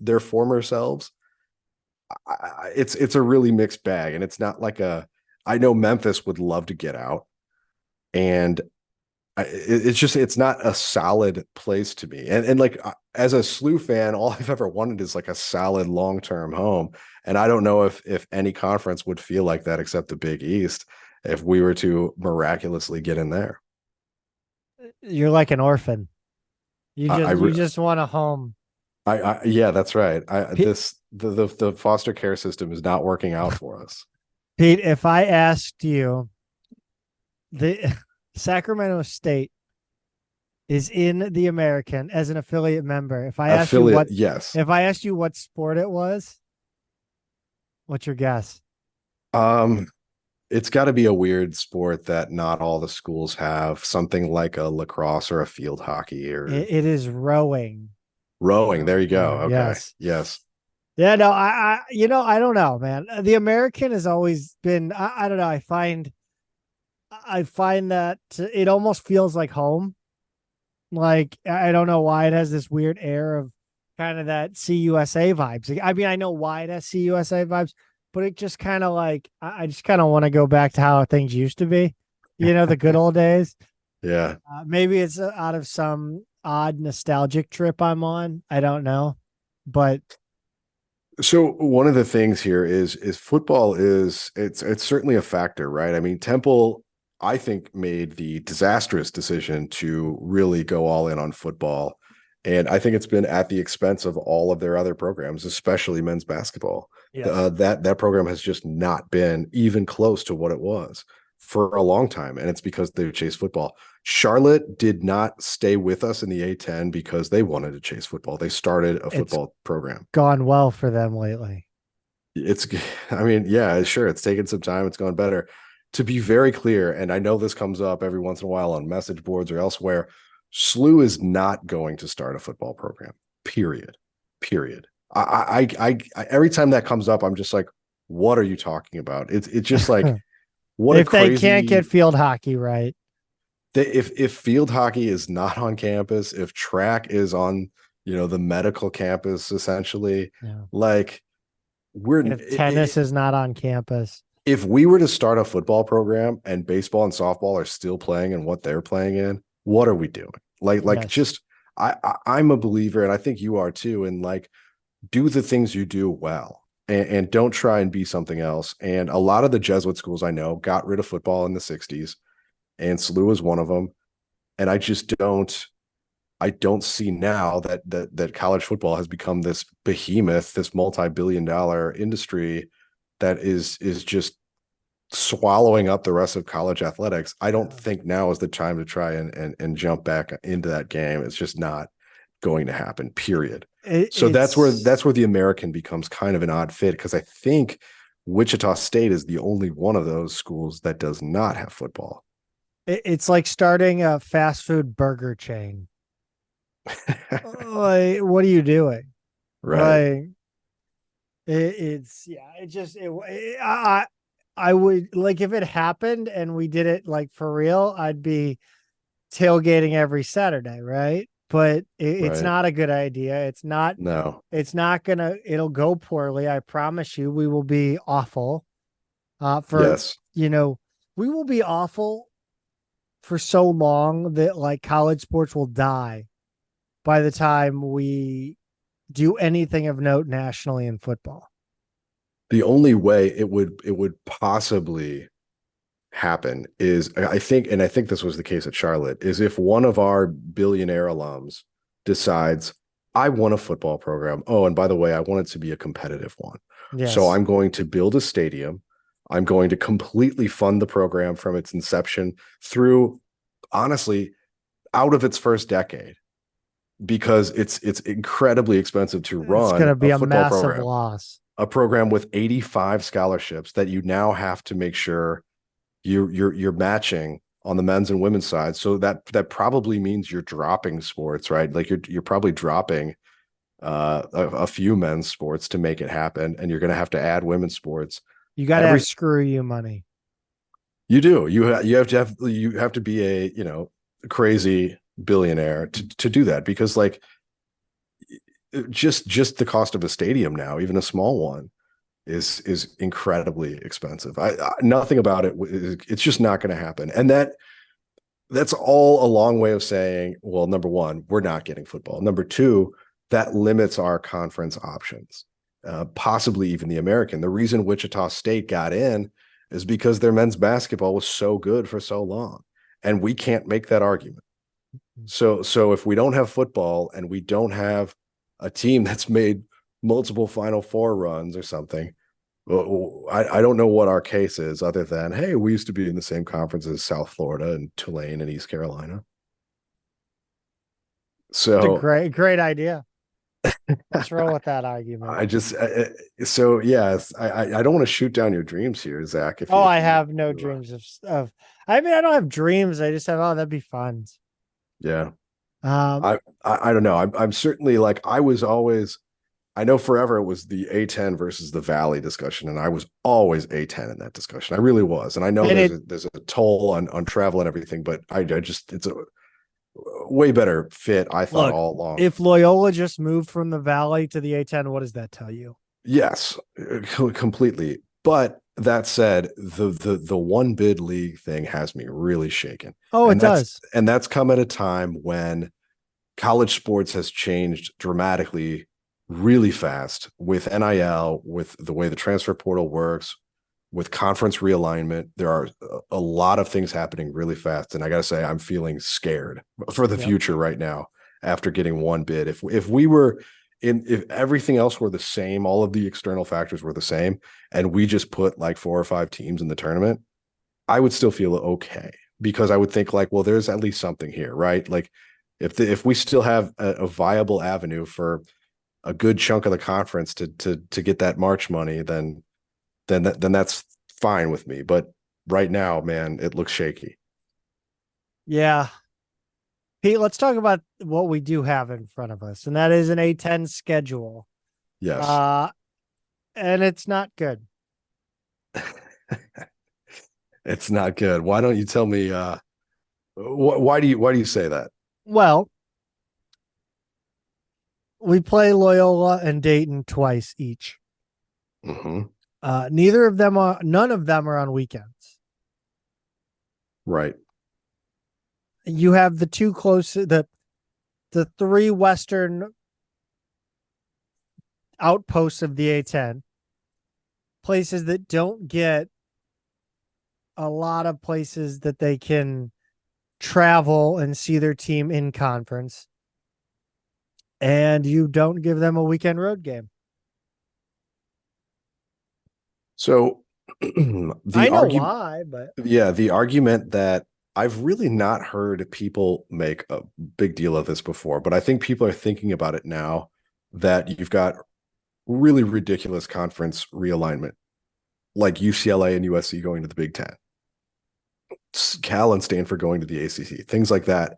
their former selves. It's a really mixed bag, and it's not like I know Memphis would love to get out, and it's not a solid place to me. And like as a SLU fan, all I've ever wanted is like a solid long-term home. And I don't know if any conference would feel like that except the Big East if we were to miraculously get in there. You're like an orphan. You just want a home. Yeah, that's right. The foster care system is not working out for us. Pete, if I asked you, the Sacramento State is in the American as an affiliate member. If I asked you what sport it was, what's your guess? It's got to be a weird sport that not all the schools have, something like a lacrosse or a field hockey, or it is rowing. Rowing. There you go. Okay. Yes. Yeah, no, I don't know, man. The American has always been, I don't know. I find that it almost feels like home. Like, I don't know why it has this weird air of kind of that CUSA vibes. I mean, I know why it has CUSA vibes, but it just kind of like, I just kind of want to go back to how things used to be, the good old days. Yeah. Maybe it's out of some odd nostalgic trip I'm on. I don't know, but. So one of the things here is football it's certainly a factor, right? I mean, Temple, I think, made the disastrous decision to really go all in on football. And I think it's been at the expense of all of their other programs, especially men's basketball. Yes. That program has just not been even close to what it was for a long time. And it's because they chased football. Charlotte did not stay with us in the A10 because they wanted to chase football. They started a football program. Gone well for them lately. Yeah, sure. It's taken some time. It's gone better. To be very clear, and I know this comes up every once in a while on message boards or elsewhere, SLU is not going to start a football program. Period. I every time that comes up, I'm just like, what are you talking about? It's just like, what if they can't get field hockey right. If field hockey is not on campus, if track is on, the medical campus, essentially, like if tennis is not on campus. If we were to start a football program and baseball and softball are still playing in what they're playing in, what are we doing? I'm a believer, and I think you are too, and like, do the things you do well and don't try and be something else. And a lot of the Jesuit schools I know got rid of football in the 60s, and SLU was one of them. And I don't see now that college football has become this behemoth, this multi-billion-dollar industry that is just swallowing up the rest of college athletics. I don't think now is the time to try and jump back into that game. It's just not going to happen, period. So that's where the American becomes kind of an odd fit, because I think Wichita State is the only one of those schools that does not have football. It's like starting a fast food burger chain. Like, what are you doing? Right. I would, like, if it happened and we did it like for real, I'd be tailgating every Saturday, right? But it's not a good idea. It's not it'll go poorly. I promise you, we will be awful. We will be awful for so long that like college sports will die by the time we do anything of note nationally in football. The only way it would possibly happen is, I think this was the case at Charlotte, is if one of our billionaire alums decides, I want a football program. Oh, and by the way, I want it to be a competitive one. Yes. So I'm going to build a stadium. I'm going to completely fund the program from its inception through, honestly, out of its first decade because it's incredibly expensive to It's going run to be a a football massive program, loss. a program with 85 scholarships that you now have to make sure you're matching on the men's and women's side. So that probably means you're dropping sports, right? Like you're probably dropping a few men's sports to make it happen, and you're going to have to add women's sports. You got to have screw you money. You do. You have to be a crazy billionaire to do that, because like just the cost of a stadium now, even a small one, is incredibly expensive. I nothing about it. It's just not going to happen, and that's all a long way of saying, well, number one, we're not getting football. Number two, that limits our conference options, possibly even the American. The reason Wichita State got in is because their men's basketball was so good for so long, and we can't make that argument. So if we don't have football and we don't have a team that's made multiple Final Four runs or something, well, I don't know what our case is other than, hey, we used to be in the same conference as South Florida and Tulane and East Carolina. So it's a great idea. Let's roll with that argument. I don't want to shoot down your dreams here, Zach. I have no dreams of. I mean, I don't have dreams. I just have, that'd be fun. Yeah. I don't know. I'm certainly, like, I know forever it was the A10 versus the Valley discussion, and I was always A10 in that discussion. I really was. And I know there's a toll on travel and everything, but it's a way better fit, I thought, all along. If Loyola just moved from the Valley to the A10, what does that tell you? Yes, completely. But that said, the one bid league thing has me really shaken. Oh, it does. And that's come at a time when college sports has changed dramatically, really fast, with NIL, with the way the transfer portal works, with conference realignment. There are a lot of things happening really fast. And I got to say, I'm feeling scared for the future right now after getting one bid. If everything else were the same, all of the external factors were the same, and we just put like 4 or 5 teams in the tournament, I would still feel okay, because I would think like, well, there's at least something here, right? Like if we still have a viable avenue for a good chunk of the conference to get that March money, then that's fine with me. But right now, man, it looks shaky. Yeah. Pete, let's talk about what we do have in front of us, and that is an A10 schedule. Yes. And it's not good. It's not good. Why don't you tell me, why do you say that? Well, we play Loyola and Dayton twice each. Mm-hmm. None of them are on weekends. Right. You have the two close, the 3 Western outposts of the A10, places that don't get a lot of places that they can travel and see their team in conference. And you don't give them a weekend road game. So I know why, but the argument that I've really not heard people make a big deal of this before, but I think people are thinking about it now, that you've got really ridiculous conference realignment, like UCLA and USC going to the Big Ten, Cal and Stanford going to the ACC, things like that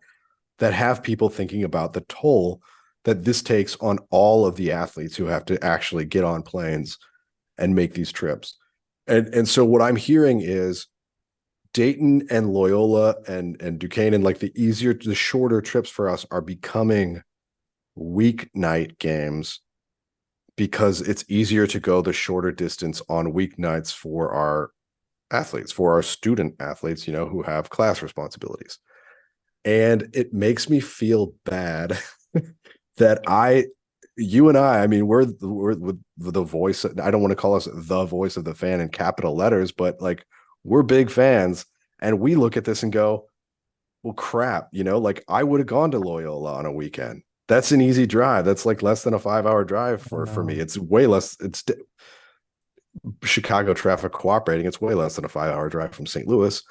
have people thinking about the toll that this takes on all of the athletes who have to actually get on planes and make these trips. And so what I'm hearing is Dayton and Loyola and Duquesne, like the shorter trips for us, are becoming weeknight games because it's easier to go the shorter distance on weeknights for our athletes, for our student athletes, who have class responsibilities. And it makes me feel bad that you and I mean, we're the voice. I don't want to call us the voice of the fan in capital letters, but like, we're big fans, and we look at this and go, well, crap, like I would have gone to Loyola on a weekend. That's an easy drive. That's like less than a 5-hour drive for me. It's way less. It's Chicago traffic cooperating. It's way less than a 5-hour drive from St. Louis.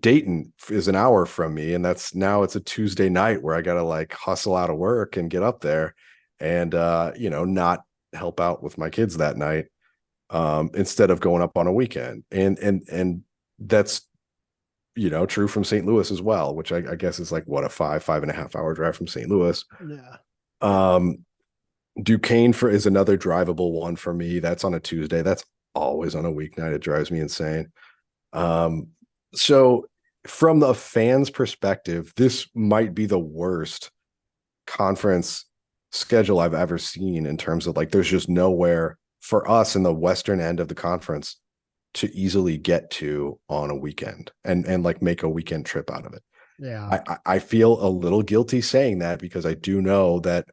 Dayton is an hour from me, and it's a Tuesday night where I gotta like hustle out of work and get up there and not help out with my kids that night, instead of going up on a weekend. And that's true from St. Louis as well, which I guess is like what, a 5.5 hour drive from St. Louis. Yeah. Duquesne is another drivable one for me. That's on a Tuesday. That's always on a weeknight. It drives me insane. So from the fans' perspective, this might be the worst conference schedule I've ever seen, in terms of like, there's just nowhere for us in the western end of the conference to easily get to on a weekend and like make a weekend trip out of it. Yeah. I feel a little guilty saying that, because I do know that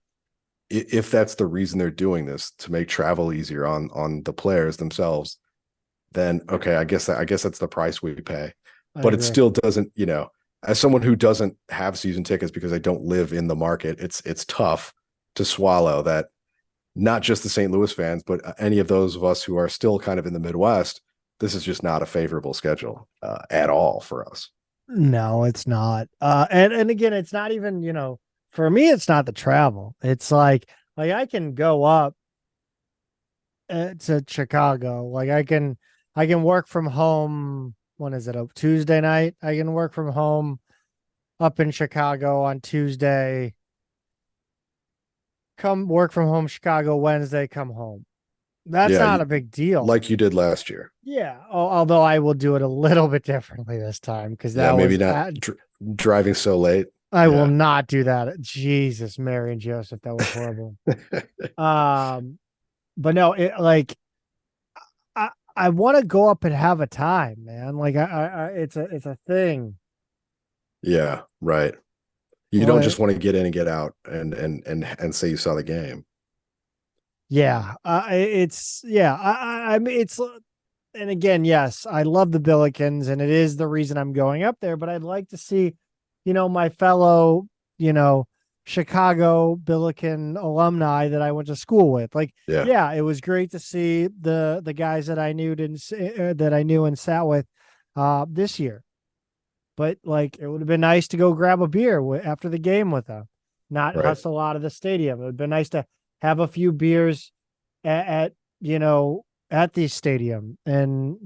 if that's the reason they're doing this, to make travel easier on the players themselves, then okay, I guess that's the price we pay. But it still doesn't, as someone who doesn't have season tickets because I don't live in the market, it's tough to swallow that not just the St. Louis fans, but any of those of us who are still kind of in the Midwest, this is just not a favorable schedule at all for us. No, it's not. And again, it's not even, for me, it's not the travel. It's like I can go up to Chicago. Like I can work from home. When is it? A Tuesday night? I can work from home up in Chicago on Tuesday. Come work from home Chicago Wednesday, come home. That's not a big deal. Like you did last year. Yeah. Although I will do it a little bit differently this time, because that maybe not driving so late. I will not do that. Jesus, Mary and Joseph, that was horrible. But no, I want to go up and have a time, man. Like it's a thing. Yeah, right. You don't just want to get in and get out and say you saw the game. Yeah, I mean, and again, yes, I love the Billikens, and it is the reason I'm going up there. But I'd like to see, my fellow, Chicago Billiken alumni that I went to school with. Like, yeah, it was great to see the guys that I knew and sat with this year. But like, it would have been nice to go grab a beer after the game with them, not hustle out of the stadium. It would have been nice to have a few beers at the stadium. And,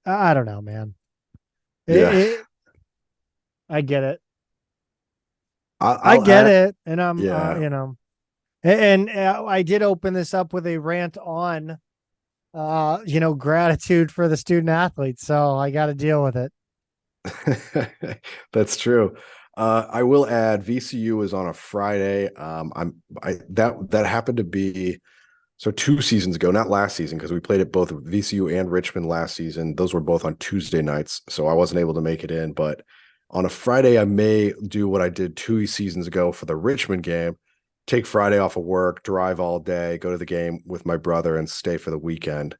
I don't know, man. I get it. I get it. And I'm, and I did open this up with a rant on, gratitude for the student athletes. So I got to deal with it. That's true. I will add VCU is on a Friday. That happened to be so 2 seasons ago, not last season, because we played at both VCU and Richmond last season. Those were both on Tuesday nights, so I wasn't able to make it in. But on a Friday, I may do what I did 2 seasons ago for the Richmond game: take Friday off of work, drive all day, go to the game with my brother, and stay for the weekend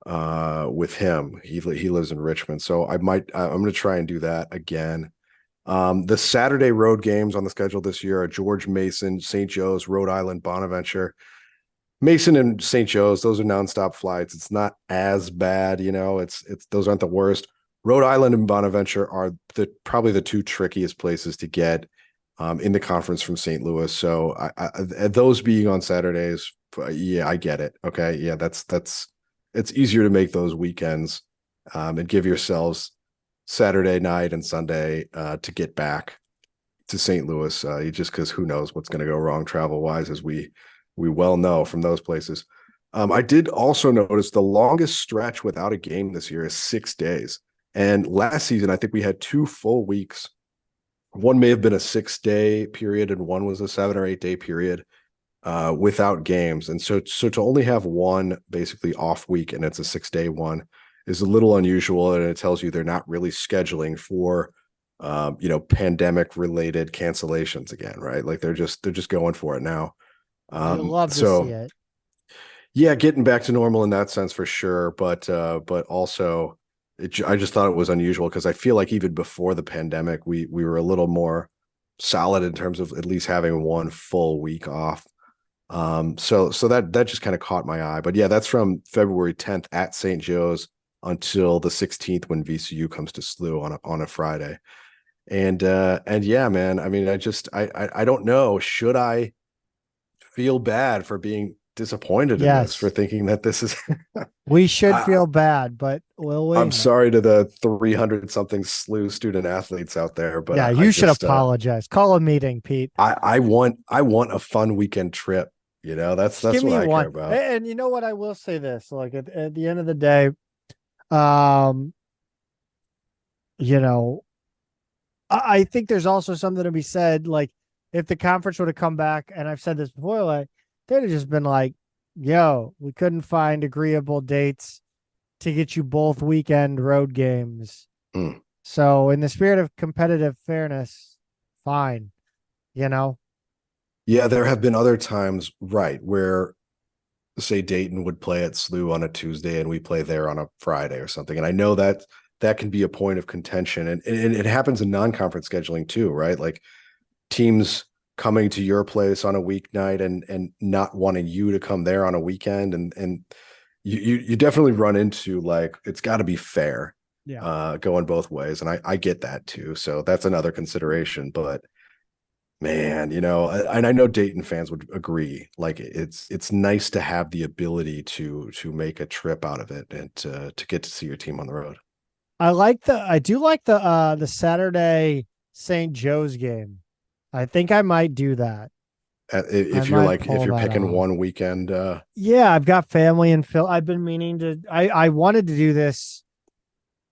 with him. He lives in Richmond, so I'm going to try and do that again. The Saturday road games on the schedule this year are George Mason, St. Joe's, Rhode Island, Bonaventure. Mason and St. Joe's, those are nonstop flights. It's not as bad, it's those aren't the worst. Rhode Island and Bonaventure are probably the 2 trickiest places to get in the conference from St. Louis. So those being on Saturdays, I get it. Okay, yeah, it's easier to make those weekends and give yourselves Saturday night and Sunday to get back to St. Louis, just because who knows what's going to go wrong travel wise, as we well know from those places. I did also notice the longest stretch without a game this year is 6 days. And last season, I think we had 2 full weeks. One may have been a 6-day period, and one was a 7 or 8 day period without games. And so to only have one basically off week, and it's a 6-day one, is a little unusual. And it tells you they're not really scheduling for, pandemic related cancellations again, right? Like they're just going for it now. I love to see it. Yeah, getting back to normal in that sense for sure. But also I just thought it was unusual, because I feel like even before the pandemic, we were a little more solid in terms of at least having one full week off. So that just kind of caught my eye. But yeah, that's from February 10th at St. Joe's, until the 16th when VCU comes to SLU on a Friday. And yeah, man, I mean, I don't know. Should I feel bad for being disappointed in this, for Yes. thinking that this is We should feel bad, but will we? I'm sorry to the 300 something SLU student athletes out there, but Yeah, I you should just apologize. Call a meeting, Pete. I want a fun weekend trip. You know, Just that's give what me I care one. about. And you know what? I will say this, like at the end of the day, um, you know, I think there's also something to be said. Like if the conference would have come back, and I've said this before, like they'd have just been like, yo, we couldn't find agreeable dates to get you both weekend road games. Mm. So in the spirit of competitive fairness, fine, you know? Yeah, there have been other times, right, where say Dayton would play at SLU on a Tuesday and we play there on a Friday or something. And I know that that can be a point of contention. And it happens in non-conference scheduling too, right? Like teams coming to your place on a weeknight and not wanting you to come there on a weekend. And you definitely run into like, it's got to be fair, going both ways. And I get that too. So that's another consideration, but man, you know, and I know Dayton fans would agree. Like it's nice to have the ability to make a trip out of it and to get to see your team on the road. I do like the Saturday St. Joe's game. I think I might do that. If you're picking one weekend, yeah, I've got family in Phil. I've been meaning to. I wanted to do this.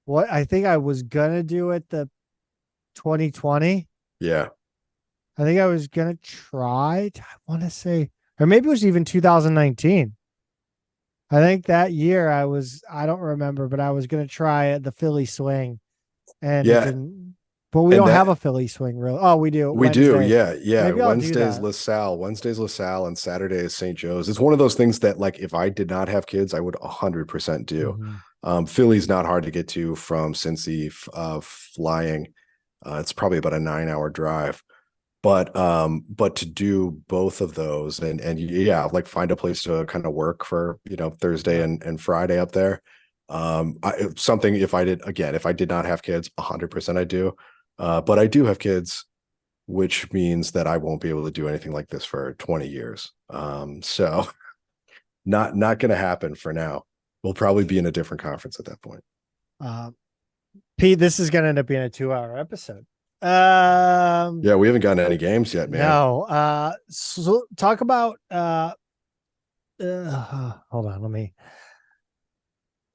What I think I was gonna do it the 2020. yeah, I think I was gonna try. I want to say, or maybe it was even 2019. I think that year I don't remember, but I was gonna try the Philly swing, and it yeah, didn't. But we and don't have that a Philly swing, really. Oh, we do we do, Wednesday. yeah. Maybe I'll do that. Wednesdays LaSalle, and Saturday is St. Joe's. It's one of those things that like if I did not have kids, I would 100% do. Mhm. Philly's not hard to get to from Cincy, flying. It's probably about a 9-hour drive. But to do both of those and yeah, like find a place to kind of work for, you know, Thursday and Friday up there. Something if I did not have kids, 100% I do. But I do have kids, which means that I won't be able to do anything like this for 20 years. So not going to happen for now. We'll probably be in a different conference at that point. Pete, this is going to end up being a 2-hour episode. Yeah, we haven't gotten any games yet, man. No. So talk about hold on,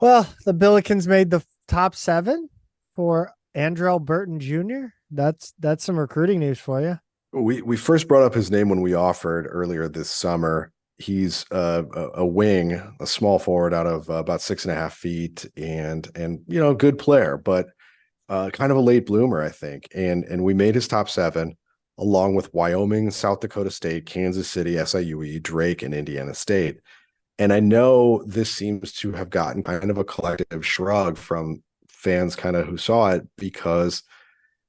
well, the Billikens made the top 7 for Andrell Burton Jr. That's some recruiting news for you. We first brought up his name when we offered earlier this summer. He's a wing, a small forward out of about 6.5 feet, and you know, good player, but kind of a late bloomer, I think. And we made his top 7 along with Wyoming, South Dakota State, Kansas City, SIUE, Drake, and Indiana State. And I know this seems to have gotten kind of a collective shrug from fans kind of who saw it, because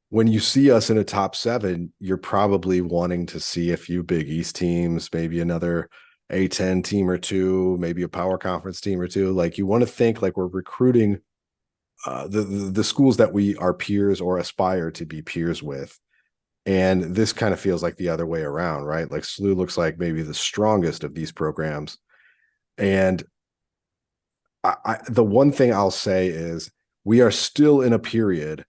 when you see us in a top 7, you're probably wanting to see a few Big East teams, maybe another A10 team or two, maybe a power conference team or two. Like you want to think like we're recruiting the schools that we are peers or aspire to be peers with. And this kind of feels like the other way around, right? Like SLU looks like maybe the strongest of these programs. And the one thing I'll say is we are still in a period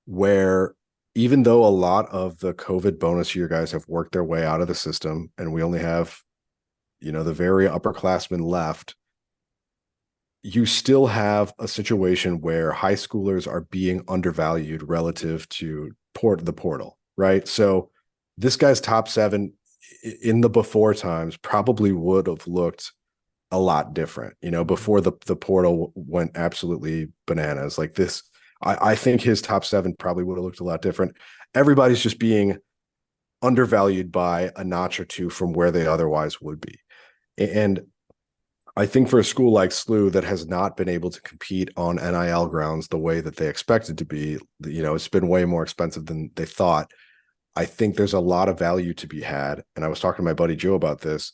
where even though a lot of the COVID bonus year guys have worked their way out of the system and we only have, you know, the very upperclassmen left, you still have a situation where high schoolers are being undervalued relative to the portal, right? So this guy's top 7 in the before times probably would have looked a lot different, you know, before the portal went absolutely bananas like this. I think his top 7 probably would have looked a lot different. Everybody's just being undervalued by a notch or two from where they otherwise would be. And I think for a school like SLU that has not been able to compete on NIL grounds the way that they expected to be, you know, it's been way more expensive than they thought. I think there's a lot of value to be had. And I was talking to my buddy Joe about this,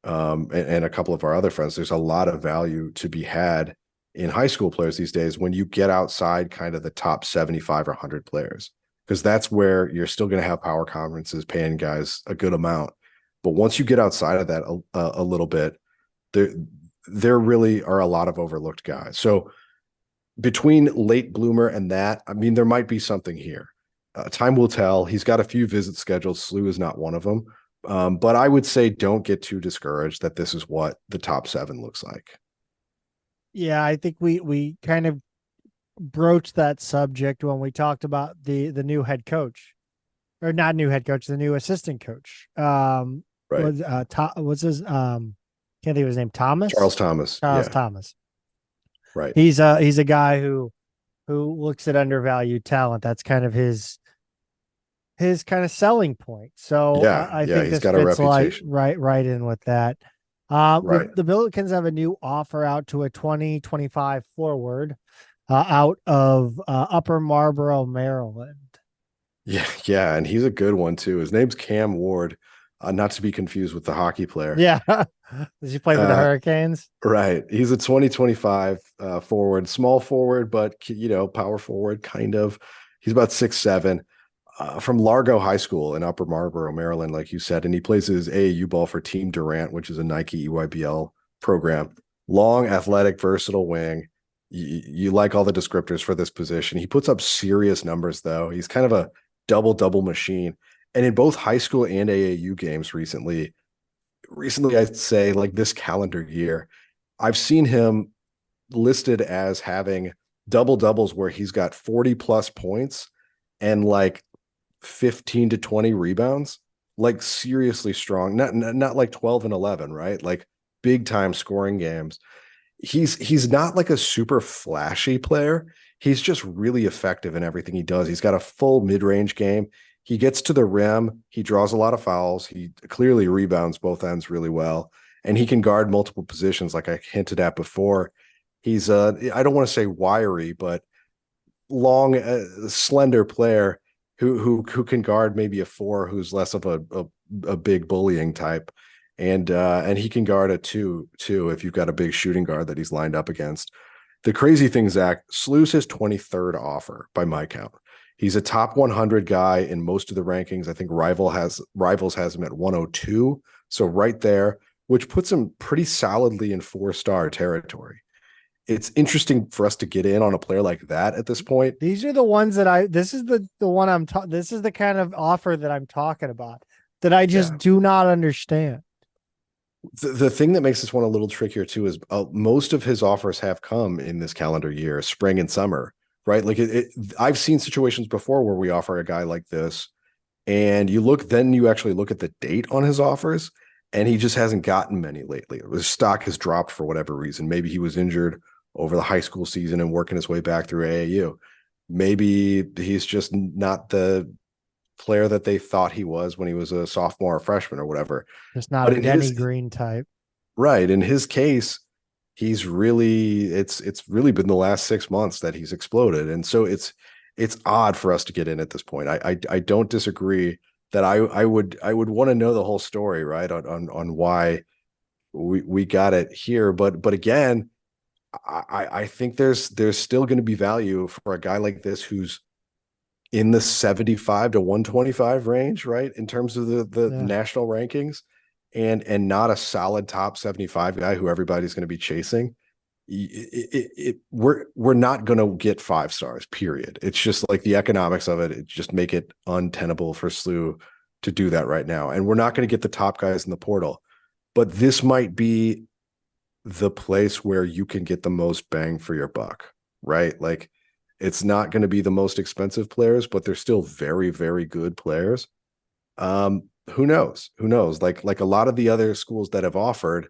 and a couple of our other friends. There's a lot of value to be had in high school players these days when you get outside kind of the top 75 or 100 players, because that's where you're still going to have power conferences paying guys a good amount. But once you get outside of that a little bit, there really are a lot of overlooked guys. So between late bloomer and that, I mean, there might be something here. Time will tell. He's got a few visits scheduled. SLU is not one of them. But I would say don't get too discouraged that this is what the top 7 looks like. Yeah, I think we kind of broached that subject when we talked about the new head coach, or not new head coach, the new assistant coach. Right. What's his can't think of his name. Charles Thomas. Thomas. Right. He's a guy who looks at undervalued talent. That's kind of his kind of selling point. So I think he's this got fits a reputation. right in with that. Right. The Billikens have a new offer out to a 2025 forward out of Upper Marlboro, Maryland. Yeah, and he's a good one too. His name's Cam Ward, not to be confused with the hockey player. Yeah, does he play for the Hurricanes? Right. He's a 2025 forward, small forward, but power forward kind of. He's about 6'7". From Largo High School in Upper Marlboro, Maryland, like you said, and he plays his AAU ball for Team Durant, which is a Nike EYBL program. Long, athletic, versatile wing. You like all the descriptors for this position. He puts up serious numbers, though. He's kind of a double machine. And in both high school and AAU games recently, I'd say like this calendar year, I've seen him listed as having doubles where he's got 40 plus points and like 15 to 20 rebounds, like seriously strong, not like 12 and 11, right? Like big time scoring games. He's not like a super flashy player. He's just really effective in everything he does. He's got a full mid-range game. He gets to the rim. He draws a lot of fouls. He clearly rebounds both ends really well, and he can guard multiple positions like I hinted at before. He's I don't want to say wiry, but long, slender player who can guard maybe a 4 who's less of a big bullying type, and he can guard a 2 too if you've got a big shooting guard that he's lined up against. The crazy thing, Zach, SLU's his 23rd offer by my count. He's a top 100 guy in most of the rankings. I think Rivals has him at 102, so right there, which puts him pretty solidly in 4-star territory. It's interesting for us to get in on a player like that at this point. These are the ones that this is the one this is the kind of offer that I'm talking about that I just do not understand. The thing that makes this one a little trickier too is most of his offers have come in this calendar year, spring and summer, right? Like I've seen situations before where we offer a guy like this and then you actually look at the date on his offers and he just hasn't gotten many lately. His stock has dropped for whatever reason. Maybe he was injured over the high school season and working his way back through AAU. Maybe he's just not the player that they thought he was when he was a sophomore or freshman or whatever. Just not a Denny Green type. Right. In his case, it's really been the last 6 months that he's exploded. And so it's odd for us to get in at this point. I don't disagree that I would want to know the whole story, right? On why we got it here. But again, I think there's still going to be value for a guy like this who's in the 75 to 125 range, right? In terms of the national rankings and not a solid top 75 guy who everybody's going to be chasing. We're not going to get 5 stars, period. It's just like the economics of it just make it untenable for SLU to do that right now. And we're not going to get the top guys in the portal, but this might be the place where you can get the most bang for your buck, right? Like it's not going to be the most expensive players, but they're still very, very good players. Who knows? Like a lot of the other schools that have offered,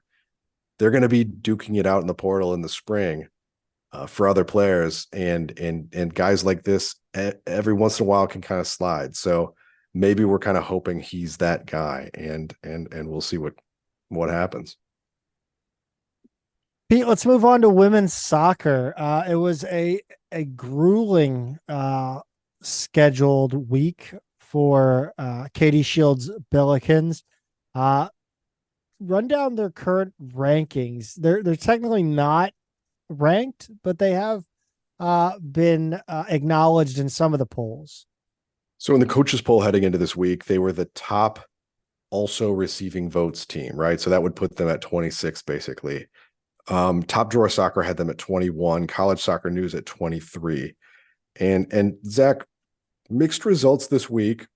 they're going to be duking it out in the portal in the spring for other players, and guys like this every once in a while can kind of slide. So maybe we're kind of hoping he's that guy, and we'll see what happens. Pete, let's move on to women's soccer. It was a grueling scheduled week for Katie Shields Billikens. Run down their current rankings. They're technically not ranked, but they have been acknowledged in some of the polls. So in the coaches poll heading into this week, they were the top also receiving votes team, right? So that would put them at 26, basically. Top Drawer Soccer had them at 21, College Soccer News at 23. And Zach, mixed results this week,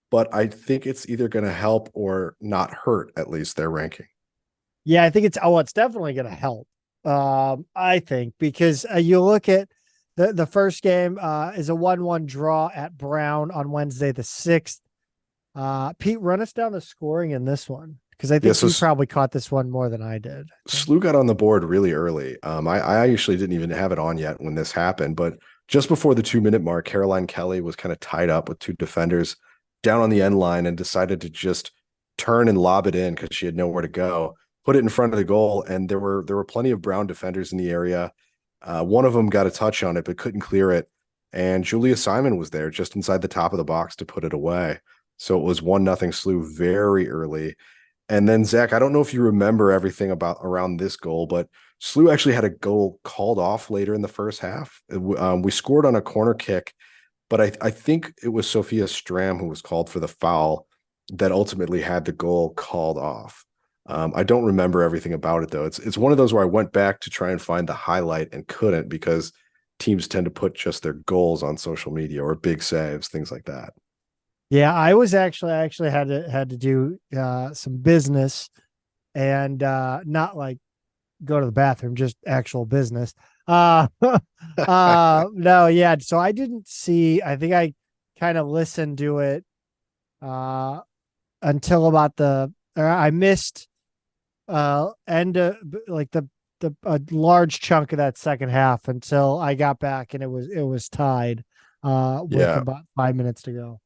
but I think it's either going to help or not hurt, at least their ranking. Yeah, I think it's definitely going to help. I think because you look at the first game is a 1-1 draw at Brown on Wednesday the 6th. Pete, run us down the scoring in this one because I think you probably caught this one more than I did. SLU got on the board really early. I actually didn't even have it on yet when this happened, but just before the 2-minute mark, Caroline Kelly was kind of tied up with two defenders down on the end line and decided to just turn and lob it in because she had nowhere to go. Put it in front of the goal, and there were plenty of Brown defenders in the area. One of them got a touch on it but couldn't clear it, and Julia Simon was there just inside the top of the box to put it away. So it was 1-0 SLU very early. And then Zach, I don't know if you remember everything around this goal, but SLU actually had a goal called off later in the first half. We scored on a corner kick, but I think it was Sophia Stram who was called for the foul that ultimately had the goal called off. I don't remember everything about it though. It's one of those where I went back to try and find the highlight and couldn't because teams tend to put just their goals on social media or big saves, things like that. Yeah, I actually had to do some business and not like go to the bathroom, just actual business. No, yeah. So I didn't see, I think I kind of listened to it until about I missed end of like the a large chunk of that second half until I got back and it was tied with about 5 minutes to go.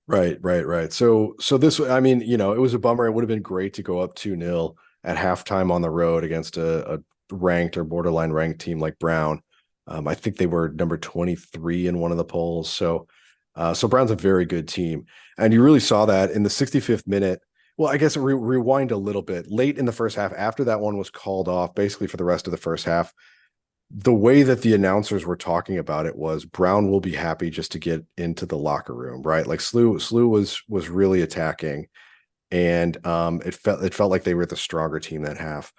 Right. So this, I mean, it was a bummer. It would have been great to go up 2-0 at halftime on the road against a ranked or borderline ranked team like Brown. I think they were number 23 in one of the polls. So Brown's a very good team. And you really saw that in the 65th minute. Well, I guess rewind a little bit. Late in the first half, after that one was called off, basically for the rest of the first half, the way that the announcers were talking about it was Brown will be happy just to get into the locker room, right? Like SLU was really attacking, and it felt like they were the stronger team that half.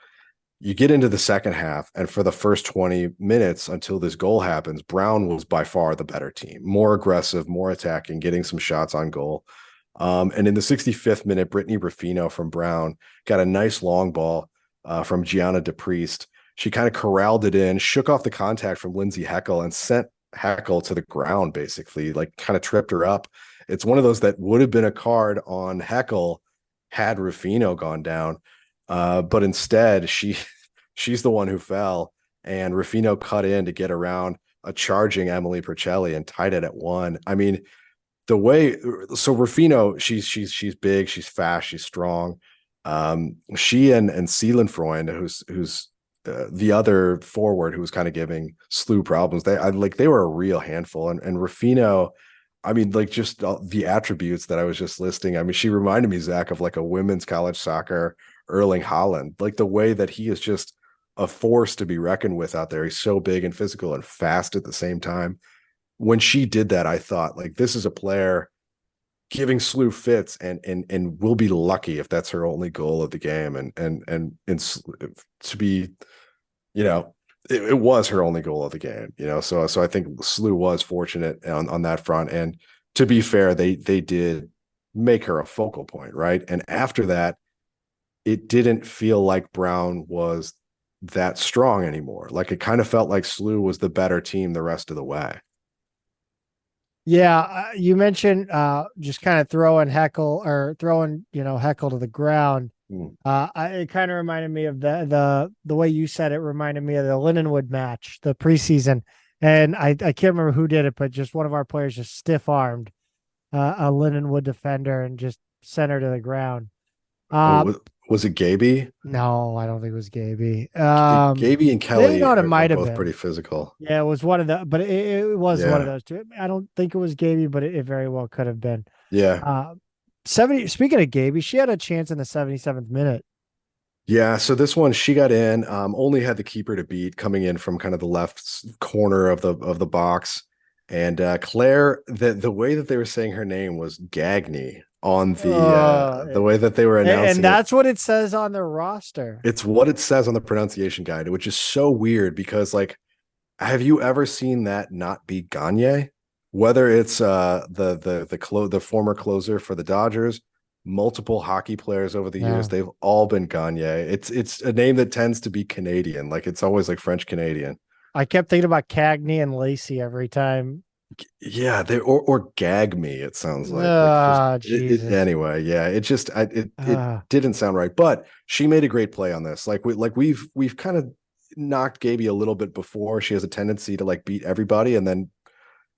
You get into the second half, and for the first 20 minutes until this goal happens, Brown was by far the better team, more aggressive, more attacking, getting some shots on goal. And in the 65th minute, Brittany Ruffino from Brown got a nice long ball from Gianna DePriest. She kind of corralled it in, shook off the contact from Lindsay Heckel, and sent Heckel to the ground, basically, like kind of tripped her up. It's one of those that would have been a card on Heckel had Ruffino gone down. But instead, she's the one who fell, and Ruffino cut in to get around a charging Emily Percelli and tied it at 1. I mean, so Ruffino, she's big, she's fast, she's strong. She and Seelenfreund, who's the other forward who was kind of giving SLU problems. They were a real handful. And Ruffino, I mean, like just the attributes that I was just listing. I mean, she reminded me, Zach, of like a women's college soccer Erling Haaland, like the way that he is just a force to be reckoned with out there. He's so big and physical and fast at the same time. When she did that, I thought, like, this is a player giving SLU fits and will be lucky if that's her only goal of the game. And to be, it was her only goal of the game, so I think SLU was fortunate on that front. And to be fair, they did make her a focal point, right? And after that, it didn't feel like Brown was that strong anymore. Like it kind of felt like SLU was the better team the rest of the way. Yeah, you mentioned just kind of throwing Heckel to the ground. It kind of reminded me of the way you said it reminded me of the Lindenwood match, the preseason. And I can't remember who did it, but just one of our players just stiff armed a Lindenwood defender and just sent her to the ground. Was it Gaby? No, I don't think it was Gaby. Gaby and Kelly it might have both been pretty physical. Yeah, it was one of the, but it was one of those two. I don't think it was Gaby, but it very well could have been. Yeah. 70. Speaking of Gaby, she had a chance in the 77th minute. Yeah, so this one she got in, only had the keeper to beat, coming in from kind of the left corner of the box. And Claire, the way that they were saying her name was Gagney on the way that they were And announcing it. that's what it says on their roster. It's what it says on the pronunciation guide, which is so weird because, like, have you ever seen that not be Gagne? Whether it's the former closer for the Dodgers, multiple hockey players over the years, Yeah. they've all been Gagne. It's a name that tends to be Canadian, like it's always like French Canadian. I kept thinking about Cagney and Lacey every time. Yeah, they or gag me. It sounds like just Jesus. anyway. Yeah, it Ah, didn't sound right, but she made a great play on this. We've kind of knocked Gaby a little bit before. She has a tendency to like beat everybody and then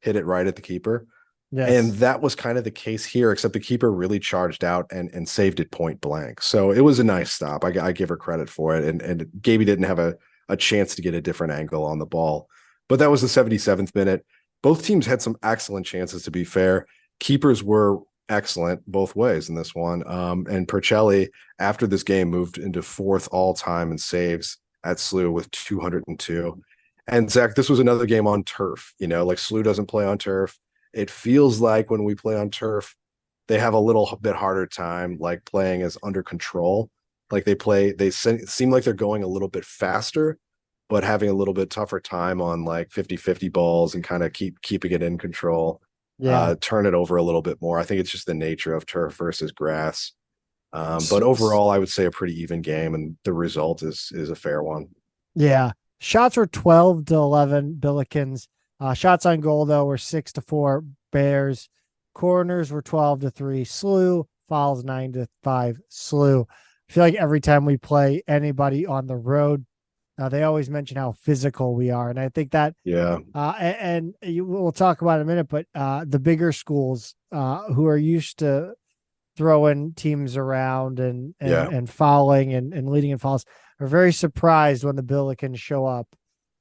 hit it right at the keeper. And yes. that was kind of the case here, except the keeper really charged out and saved it point blank. So it was a nice stop. I give her credit for it. And Gaby didn't have a chance to get a different angle on the ball. But that was the 77th minute. Both teams had some excellent chances, to be fair. Keepers were excellent both ways in this one. And Percelli, after this game, moved into fourth all time in saves at SLU with 202. And Zach, this was another game on turf. You know, like SLU doesn't play on turf. It feels like when we play on turf, they have a little bit harder time like playing as under control. Like they seem like they're going a little bit faster, but having a little bit tougher time on like 50-50 balls and kind of keeping it in control. Yeah. Turn it over a little bit more. I think it's just the nature of turf versus grass. But S- overall, I would say a pretty even game, and the result is a fair one. Yeah. Shots were 12-11 Billikens. Shots on goal, though, were 6-4 Bears. Corners were 12-3 SLU. Fouls 9-5 SLU. I feel like every time we play anybody on the road, they always mention how physical we are. And I think that, Yeah, we'll talk about it in a minute, but the bigger schools who are used to throwing teams around yeah, and fouling and leading in fouls are very surprised when the Billikens show up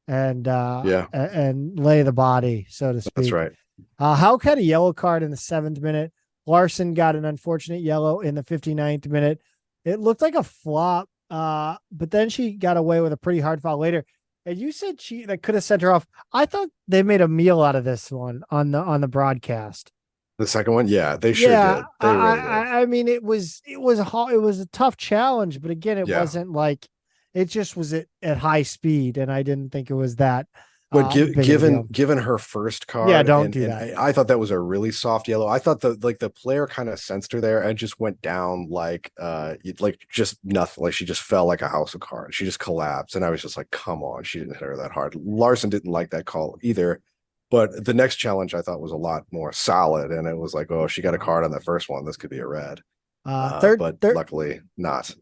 yeah. and lay the body, so to That's speak. right. Houck had a yellow card in the 7th minute. Larson got an unfortunate yellow in the 59th minute. It looked like a flop, but then she got away with a pretty hard foul later. And you said that could have sent her off. I thought they made a meal out of this one on the broadcast. The second one, yeah, they sure Yeah, did. They really did. I mean, it was a tough challenge, but again, it Yeah. wasn't like it just was at high speed, and I didn't think it was that But big of a deal. given her first Yeah, card, don't do that. I thought that was a really soft yellow. I thought the player kind of sensed her there and just went down like just nothing. Like she just fell like a house of cards. She just collapsed, and I was just like, come on, she didn't hit her that hard. Larson didn't like that call either. But the next challenge I thought was a lot more solid, and it was like, oh, she got a card on the first one. This could be a red. But Third luckily not.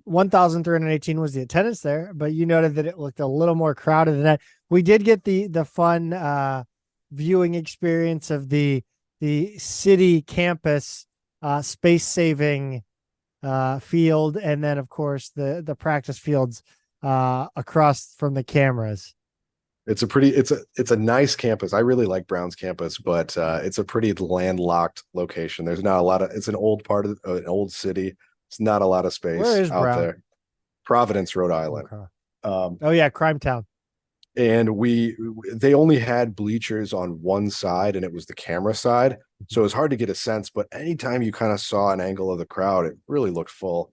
1,318 was the attendance there, but you noted that it looked a little more crowded than that. We did get the fun viewing experience of the city campus space saving field, and then of course the practice fields across from the cameras. It's a nice campus. I really like Brown's campus, but it's a pretty landlocked location. There's not a lot of. It's an old part of an old city. It's not a lot of Where space is out Brown? there. Providence, Rhode Island. Okay. Um, Oh yeah, Crime Town. and they only had bleachers on one side, and it was the camera side, so it was hard to get a sense. But anytime you kind of saw an angle of the crowd, it really looked full.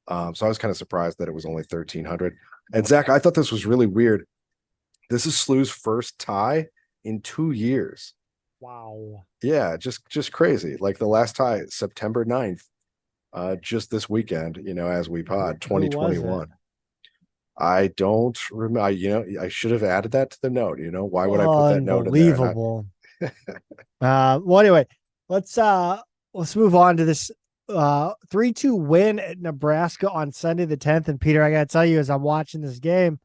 So I was kind of surprised that it was only 1,300. And Zach, I thought this was really weird. This is SLU's first tie in 2 years. Wow. Yeah, just crazy. Like the last tie, September 9th, just this weekend, as we pod Who was it? 2021. I don't remember. I should have added that to the note. Why would I put that note in there? Unbelievable. Well, anyway, let's move on to this 3-2 win at Nebraska on Sunday the 10th. And Peter, I gotta tell you, as I'm watching this game,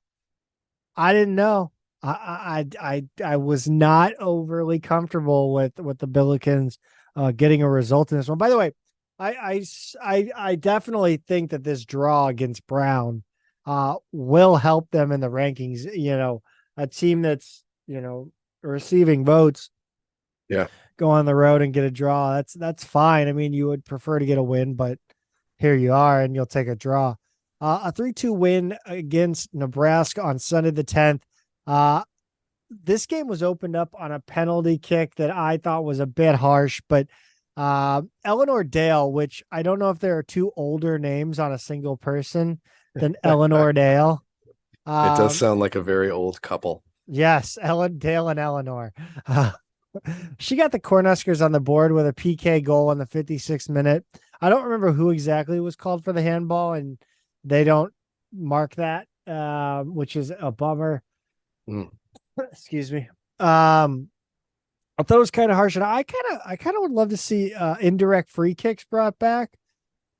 I didn't know. I was not overly comfortable with the Billikens getting a result in this one. By the way, I definitely think that this draw against Brown will help them in the rankings. A team that's receiving votes, Yeah, go on the road and get a draw. That's fine. I mean, you would prefer to get a win, but here you are, and you'll take a draw. A 3-2 win against Nebraska on Sunday the 10th. This game was opened up on a penalty kick that I thought was a bit harsh, but Eleanor Dale, which I don't know if there are two older names on a single person than Eleanor Dale. It does sound like a very old couple. Yes, Dale and Eleanor. She got the Cornhuskers on the board with a PK goal in the 56th minute. I don't remember who exactly was called for the handball, and they don't mark that, which is a bummer. Excuse me. I thought it was kind of harsh, and I kind of would love to see indirect free kicks brought back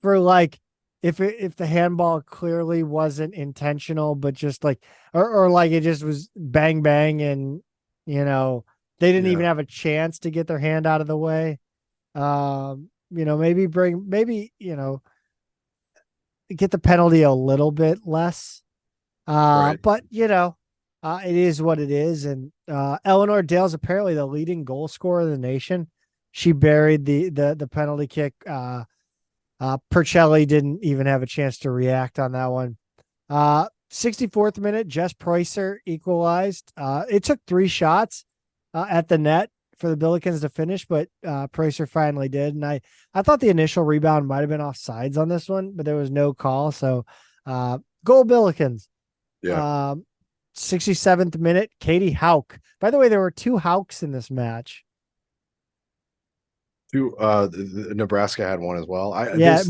for like if the handball clearly wasn't intentional, but just like or like it just was bang bang, and they didn't even have a chance to get their hand out of the way. Maybe get the penalty a little bit less. Right. But it is what it is. And Eleanor Dale's apparently the leading goal scorer of the nation. She buried the penalty kick. Percelli didn't even have a chance to react on that one. 64th minute, Jess Preußer equalized. It took 3 shots at the net for the Billikens to finish, but Preußer finally did. And I thought the initial rebound might have been offsides on this one, but there was no call. So goal Billikens. Yeah. 67th minute, Katie Hauk. By the way, there were 2 Hauks in this match. Nebraska had one as well. It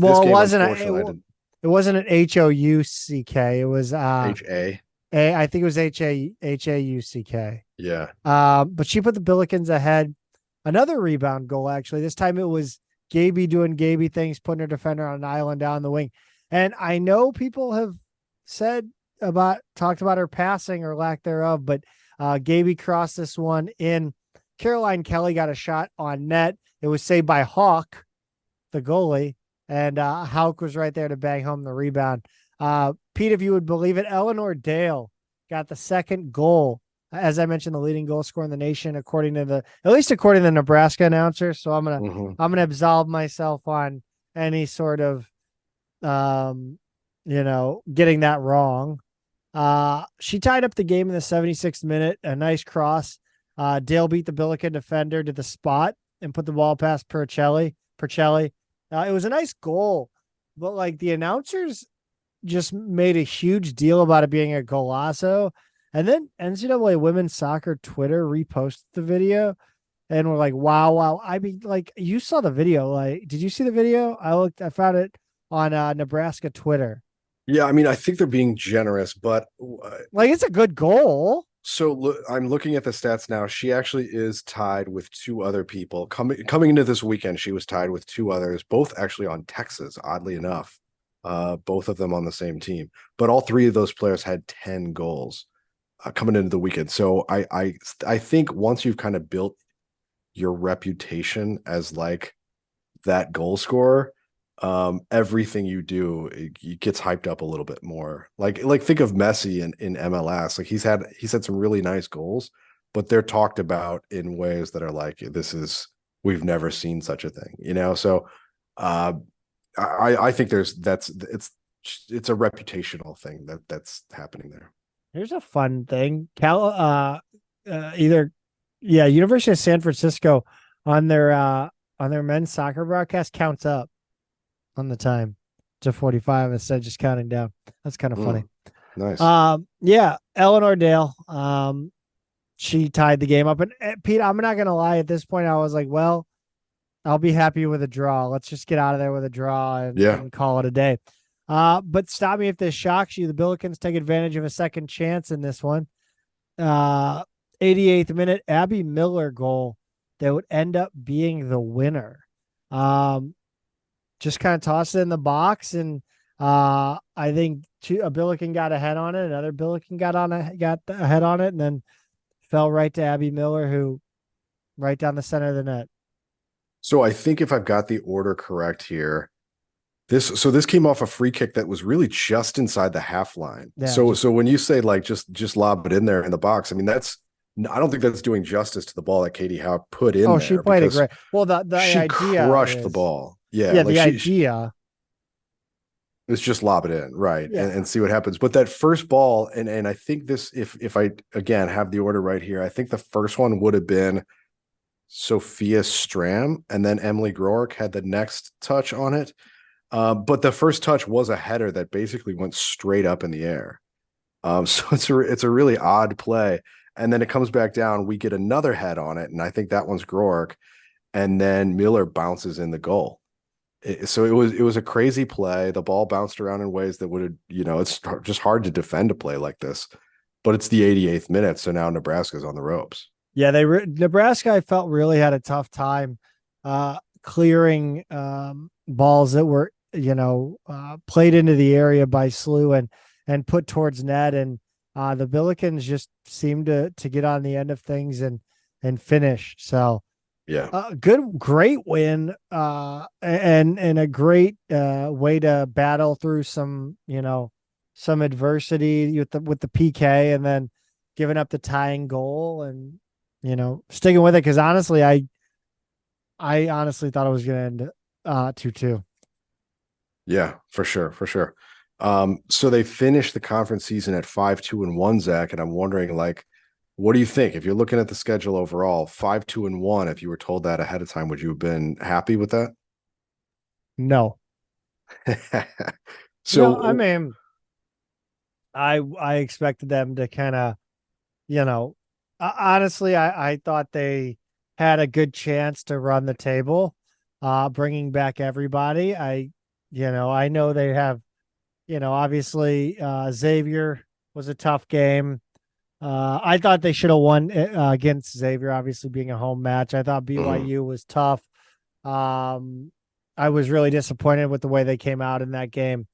wasn't an H-O-U-C-K. It was H-A. I think it was H-A-U-C-K. Yeah. But she put the Billikens ahead. Another rebound goal, actually. This time it was Gaby doing Gaby things, putting her defender on an island down the wing. And I know people have talked about her passing or lack thereof, but Gaby crossed this one in. Caroline Kelly got a shot on net. It was saved by Hawk, the goalie, and Hauk was right there to bang home the rebound. Pete, if you would believe it, Eleanor Dale got the second goal. As I mentioned, the leading goal scorer in the nation, according to the Nebraska announcer. So I'm gonna absolve myself on any sort of getting that wrong. She tied up the game in the 76th minute. A nice cross. Dale beat the Billiken defender to the spot and put the ball past Percelli. It was a nice goal, but like the announcers just made a huge deal about it being a golazo. And then NCAA women's soccer Twitter reposted the video and we're like, wow. I mean, like you saw the video. Like, did you see the video? I found it on Nebraska Twitter. Yeah. I mean, I think they're being generous, but like, it's a good goal. So I'm looking at the stats now. She actually is tied with 2 other people coming into this weekend. She was tied with 2 others, both actually on Texas, oddly enough, both of them on the same team, but all 3 of those players had 10 goals coming into the weekend. So I think once you've kind of built your reputation as like that goal scorer, everything you do, it gets hyped up a little bit more. Like think of Messi in MLS. Like he's had some really nice goals, but they're talked about in ways that are like, we've never seen such a thing, So I think it's a reputational thing that's happening there. Here's a fun thing. University of San Francisco on their men's soccer broadcast counts up on the time to 45 instead of just counting down. That's kind of funny. Nice. Eleanor Dale. She tied the game up. And Pete, I'm not gonna lie, at this point, I was like, well, I'll be happy with a draw. Let's just get out of there with a draw and call it a day. But stop me if this shocks you. The Billikens take advantage of a second chance in this one. 88th minute, Abby Miller goal that would end up being the winner. Just kind of tossed it in the box, and I think a Billiken got ahead on it. Another Billiken got ahead on it, and then fell right to Abby Miller, who right down the center of the net. So I think if I've got the order correct here, this came off a free kick that was really just inside the half line. Yeah, so when you say like just lob it in there in the box, I mean I don't think that's doing justice to the ball that Katie Hauk put in. Oh, she played it great. Well, she crushed the ball. Yeah, like the idea. It's just lob it in, right, Yeah. and see what happens. But that first ball, and I think this, if I again have the order right here, I think the first one would have been Sophia Stram, and then Emily Groark had the next touch on it. But the first touch was a header that basically went straight up in the air. So it's a really odd play. And then it comes back down. We get another head on it, and I think that one's Groark. And then Miller bounces in the goal. So it was a crazy play. The ball bounced around in ways that would have, it's just hard to defend a play like this. But it's the 88th minute, so now Nebraska's on the ropes. Yeah, Nebraska, I felt, really had a tough time clearing balls that were, played into the area by SLU and put towards net. And the Billikens just seemed to get on the end of things and finish. So yeah, great win, and a great way to battle through some adversity with the PK, and then giving up the tying goal and sticking with it, because honestly, I honestly thought it was going to end 2-2. Yeah, for sure, for sure. So they finished the conference season at 5-2-1, Zach, and I'm wondering, like, what do you think if you're looking at the schedule overall? 5-2-1. If you were told that ahead of time, would you have been happy with that? No. So no, I mean, I expected them to kind of, honestly, I thought they had a good chance to run the table, bringing back everybody. I know they have, obviously, Xavier was a tough game. I thought they should have won against Xavier, obviously being a home match. I thought BYU was tough. I was really disappointed with the way they came out in that game.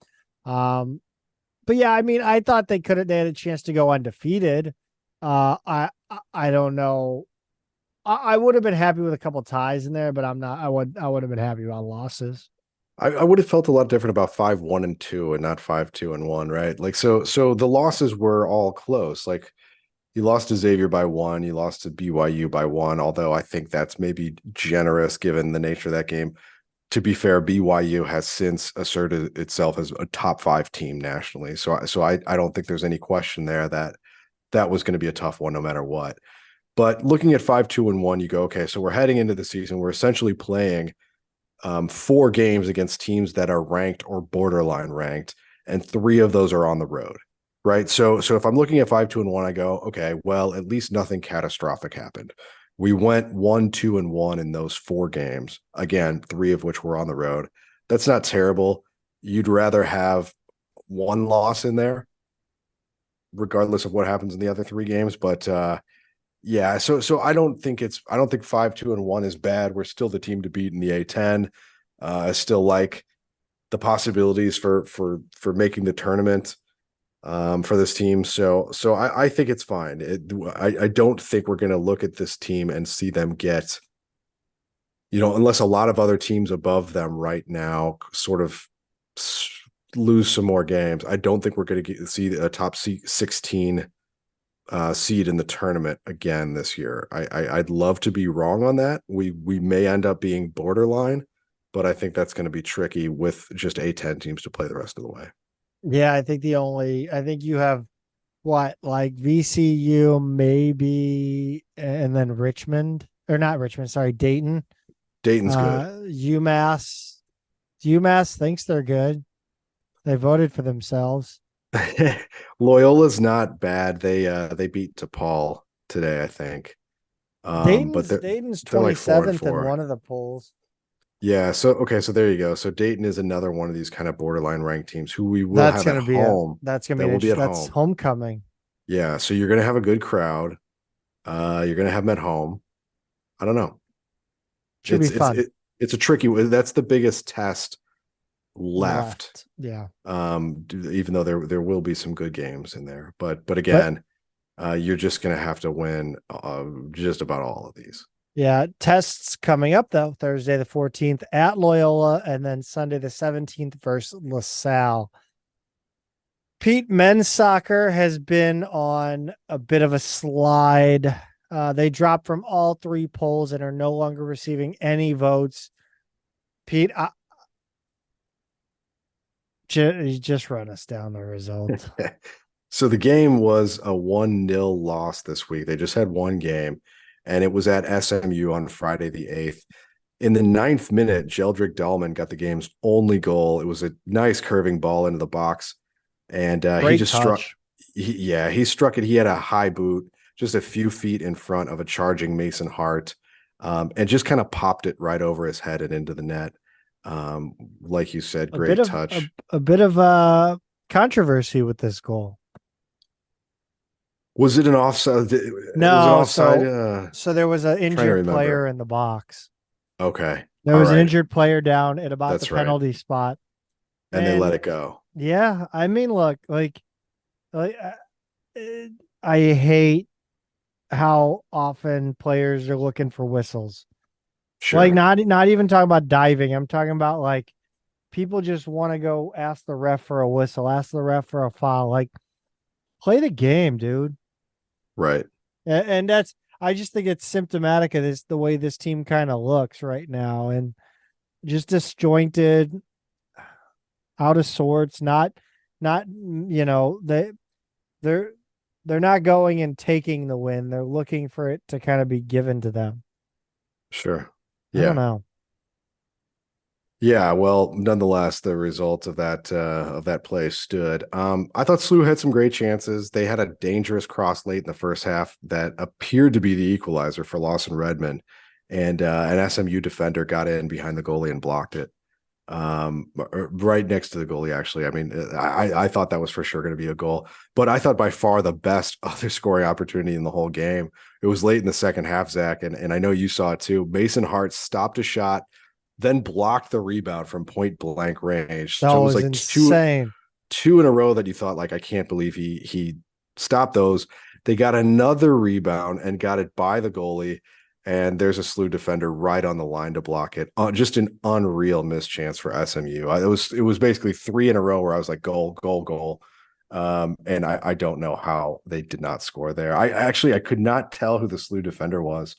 But yeah, I mean, I thought they had a chance to go undefeated. I don't know. I would have been happy with a couple ties in there, but I'm not. I would have been happy about losses. I would have felt a lot different about 5-1-2 and not 5-2-1, right? Like, so the losses were all close. Like, you lost to Xavier by 1, you lost to BYU by 1, although I think that's maybe generous given the nature of that game. To be fair, BYU has since asserted itself as a top 5 team nationally. So I don't think there's any question there that was going to be a tough one no matter what. But looking at 5-2-1, you go, okay, so we're heading into the season. We're essentially playing 4 games against teams that are ranked or borderline ranked, and 3 of those are on the road, right? So if I'm looking at 5-2-1, I go, okay, well, at least nothing catastrophic happened. We went 1-2-1 in those 4 games. Again, 3 of which were on the road. That's not terrible. You'd rather have 1 loss in there, regardless of what happens in the other 3 games. But yeah, so I don't think 5-2-1 is bad. We're still the team to beat in the A10. I still like the possibilities for making the tournament for this team. So I think it's fine. I don't think we're going to look at this team and see them get, unless a lot of other teams above them right now sort of lose some more games. I don't think we're going to see a top 16 seed in the tournament again this year. I'd love to be wrong on that. We may end up being borderline, but I think that's going to be tricky with just A10 teams to play the rest of the way. Yeah, I think you have like VCU maybe, and then Richmond, or not Richmond, sorry, Dayton. Dayton's good. UMass thinks they're good. They voted for themselves. Loyola's not bad. They beat DePaul today, I think. But Dayton's they're like 27th in 4-4 one of the polls. Yeah. So okay. So there you go. So Dayton is another one of these kind of borderline ranked teams who we will have at home. That's gonna be at that's home. homecoming. Yeah. So you're gonna have a good crowd. You're gonna have them at home. I don't know. Should be fun. It's a tricky. That's the biggest test left. Yeah. Even though there will be some good games in there, but again, you're just gonna have to win just about all of these. Yeah, tests coming up though. Thursday the 14th at Loyola, and then Sunday the 17th versus LaSalle. Pete, men's soccer has been on a bit of a slide. They dropped from all 3 polls and are no longer receiving any votes. Pete, You just run us down the result. So the game was a 1-0 loss this week. They just had one game, and it was at SMU on Friday the 8th. In the 9th minute, Jeldrick Dahlman got the game's only goal. It was a nice curving ball into the box, and he just struck. He struck it. He had a high boot, just a few feet in front of a charging Mason Hart, and just kind of popped it right over his head and into the net. Like you said, great touch. A bit of controversy with this goal. Was it an offside? No, was it offside? So there was an injured player in the box. Okay. There was an injured player down at about the penalty spot. And they let it go. Yeah. I mean, look, I hate how often players are looking for whistles. Sure. Like not even talking about diving. I'm talking about like people just want to go ask the ref for a whistle, ask the ref for a foul. Like play the game, dude. Right. And I just think it's symptomatic of the way this team kind of looks right now, and just disjointed, out of sorts, not they're not going and taking the win. They're looking for it to kind of be given to them. Sure. Yeah. I don't know. Yeah, well, nonetheless, the result of that play stood. I thought SLU had some great chances. They had a dangerous cross late in the first half that appeared to be the equalizer for Lawson Redmond, and an SMU defender got in behind the goalie and blocked it, right next to the goalie. Actually, I mean, I thought that was for sure going to be a goal, but I thought by far the best other scoring opportunity in the whole game. It was late in the second half, Zach, and I know you saw it too. Mason Hart stopped a shot, then blocked the rebound from point blank range. That was like insane. Two in a row that you thought, like, I can't believe he stopped those. They got another rebound and got it by the goalie, and there's a SLU defender right on the line to block it. Just an unreal mischance for SMU. It was basically three in a row where I was like, goal, goal, goal. And I don't know how they did not score there. I could not tell who the SLU defender was,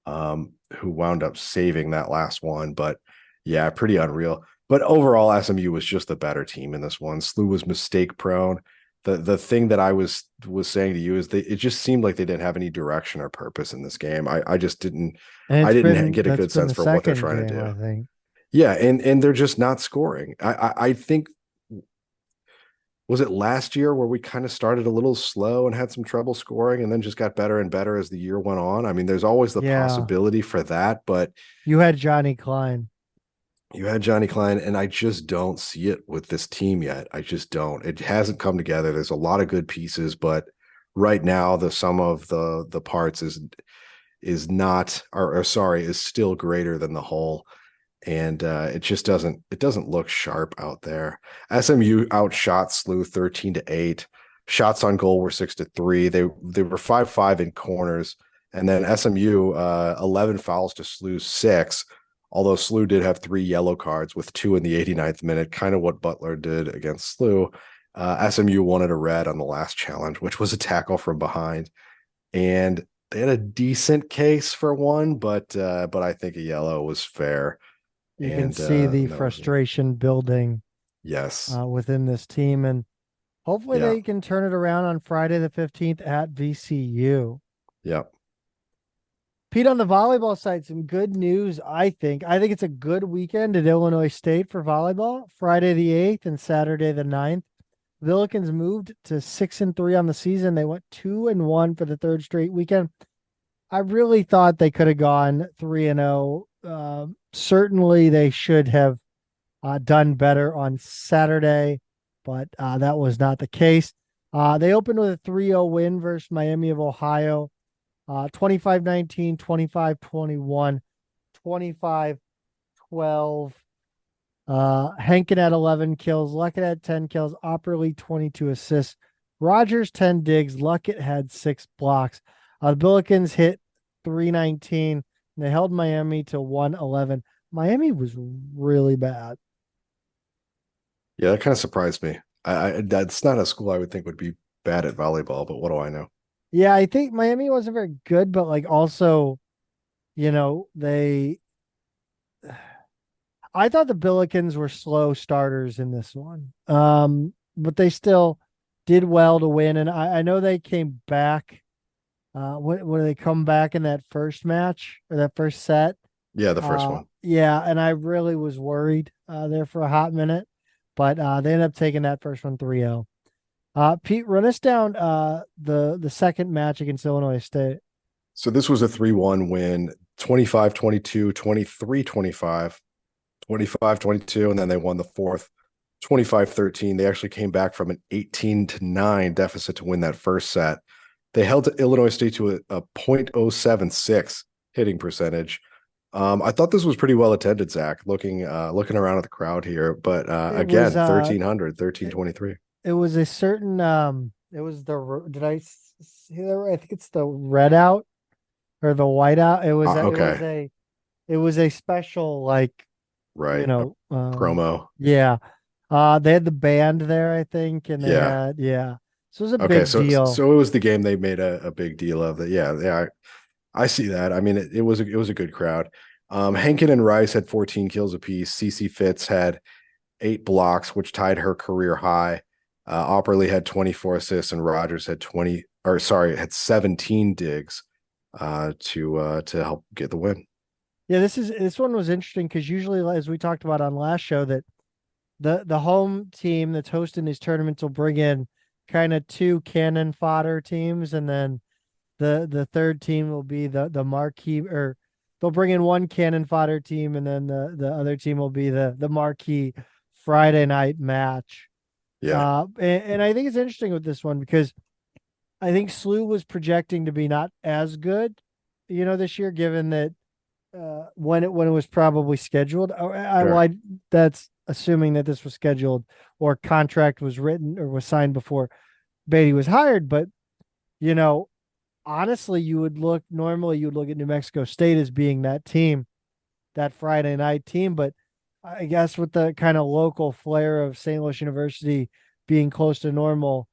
who wound up saving that last one. But yeah, pretty unreal. But overall, SMU was just the better team in this one. SLU was mistake prone. The thing that I was saying to you is it just seemed like they didn't have any direction or purpose in this game. I just didn't get a good sense for what they're trying to do. I think. Yeah, and they're just not scoring. I think, was it last year where we kind of started a little slow and had some trouble scoring and then just got better and better as the year went on? I mean, there's always the possibility for that, but you had Johnny Klein. And I just don't see it with this team yet. I just don't. It hasn't come together. There's a lot of good pieces, but right now the sum of the parts is still greater than the whole. And it just doesn't look sharp out there. SMU outshot SLU 13-8. Shots on goal were 6-3. They were 5-5 in corners, and then SMU 11 fouls to SLU 6. Although SLU did have 3 yellow cards with 2 in the 89th minute, kind of what Butler did against SLU. SMU wanted a red on the last challenge, which was a tackle from behind, and they had a decent case for one, but I think a yellow was fair. You can see the frustration building, yes, within this team, and hopefully they can turn it around on Friday the 15th at VCU. Yep. Pete, on the volleyball side, some good news. I think it's a good weekend at Illinois State for volleyball. Friday the 8th and Saturday the 9th. Villikens moved to 6-3 on the season. They went 2-1 for the third straight weekend. I really thought they could have gone 3-0. Certainly they should have done better on Saturday, but that was not the case. They opened with a 3-0 win versus Miami of Ohio, 25-19, 25-21, 25-12. Henkin had 11 kills, Luckett had 10 kills, Opperly 22 assists, Rogers 10 digs, Luckett had 6 blocks. The Billikens hit 319. They held Miami to 111. Miami was really bad. Yeah, that kind of surprised me. That's not a school I would think would be bad at volleyball, but what do I know? Yeah, I think Miami wasn't very good, but like also, I thought the Billikens were slow starters in this one. But they still did well to win. And I know they came back. When they come back in that first match or that first set? Yeah, the first one. Yeah, and I really was worried there for a hot minute, but they ended up taking that first one 3-0. Pete, run us down the second match against Illinois State. So this was a 3-1 win, 25-22, 23-25, 25-22, and then they won the fourth 25-13. They actually came back from an 18-9 deficit to win that first set. They held Illinois State to a .076 hitting percentage. I thought this was pretty well attended, Zach, looking around at the crowd here. But again, 1,300, 1,323. It was a certain it was did I see that right? I think it's the red out or the white out. It was okay. It was a special, like, right, promo. Yeah. They had the band there, I think, and they had so it was a big deal. So it was the game they made a big deal of. That. Yeah, I see that. I mean, it was a good crowd. Henkin and Rice had 14 kills apiece. CC Fitz had 8 blocks, which tied her career high. Opperly had 24 assists, and Rogers had 17 digs to help get the win. Yeah, this one was interesting because usually, as we talked about on last show, that the home team that's hosting these tournaments will bring in kind of 2 cannon fodder teams, and then the third team will be the marquee, or they'll bring in 1 cannon fodder team, and then the other team will be the marquee Friday night match. Yeah. And I think it's interesting with this one because I think SLU was projecting to be not as good, this year, given that when it was probably scheduled. That's assuming that this was scheduled or contract was written or was signed before Beatty was hired. But, honestly, you would look at New Mexico State as being that team, that Friday night team. But I guess with the kind of local flair of St. Louis University being close to normal,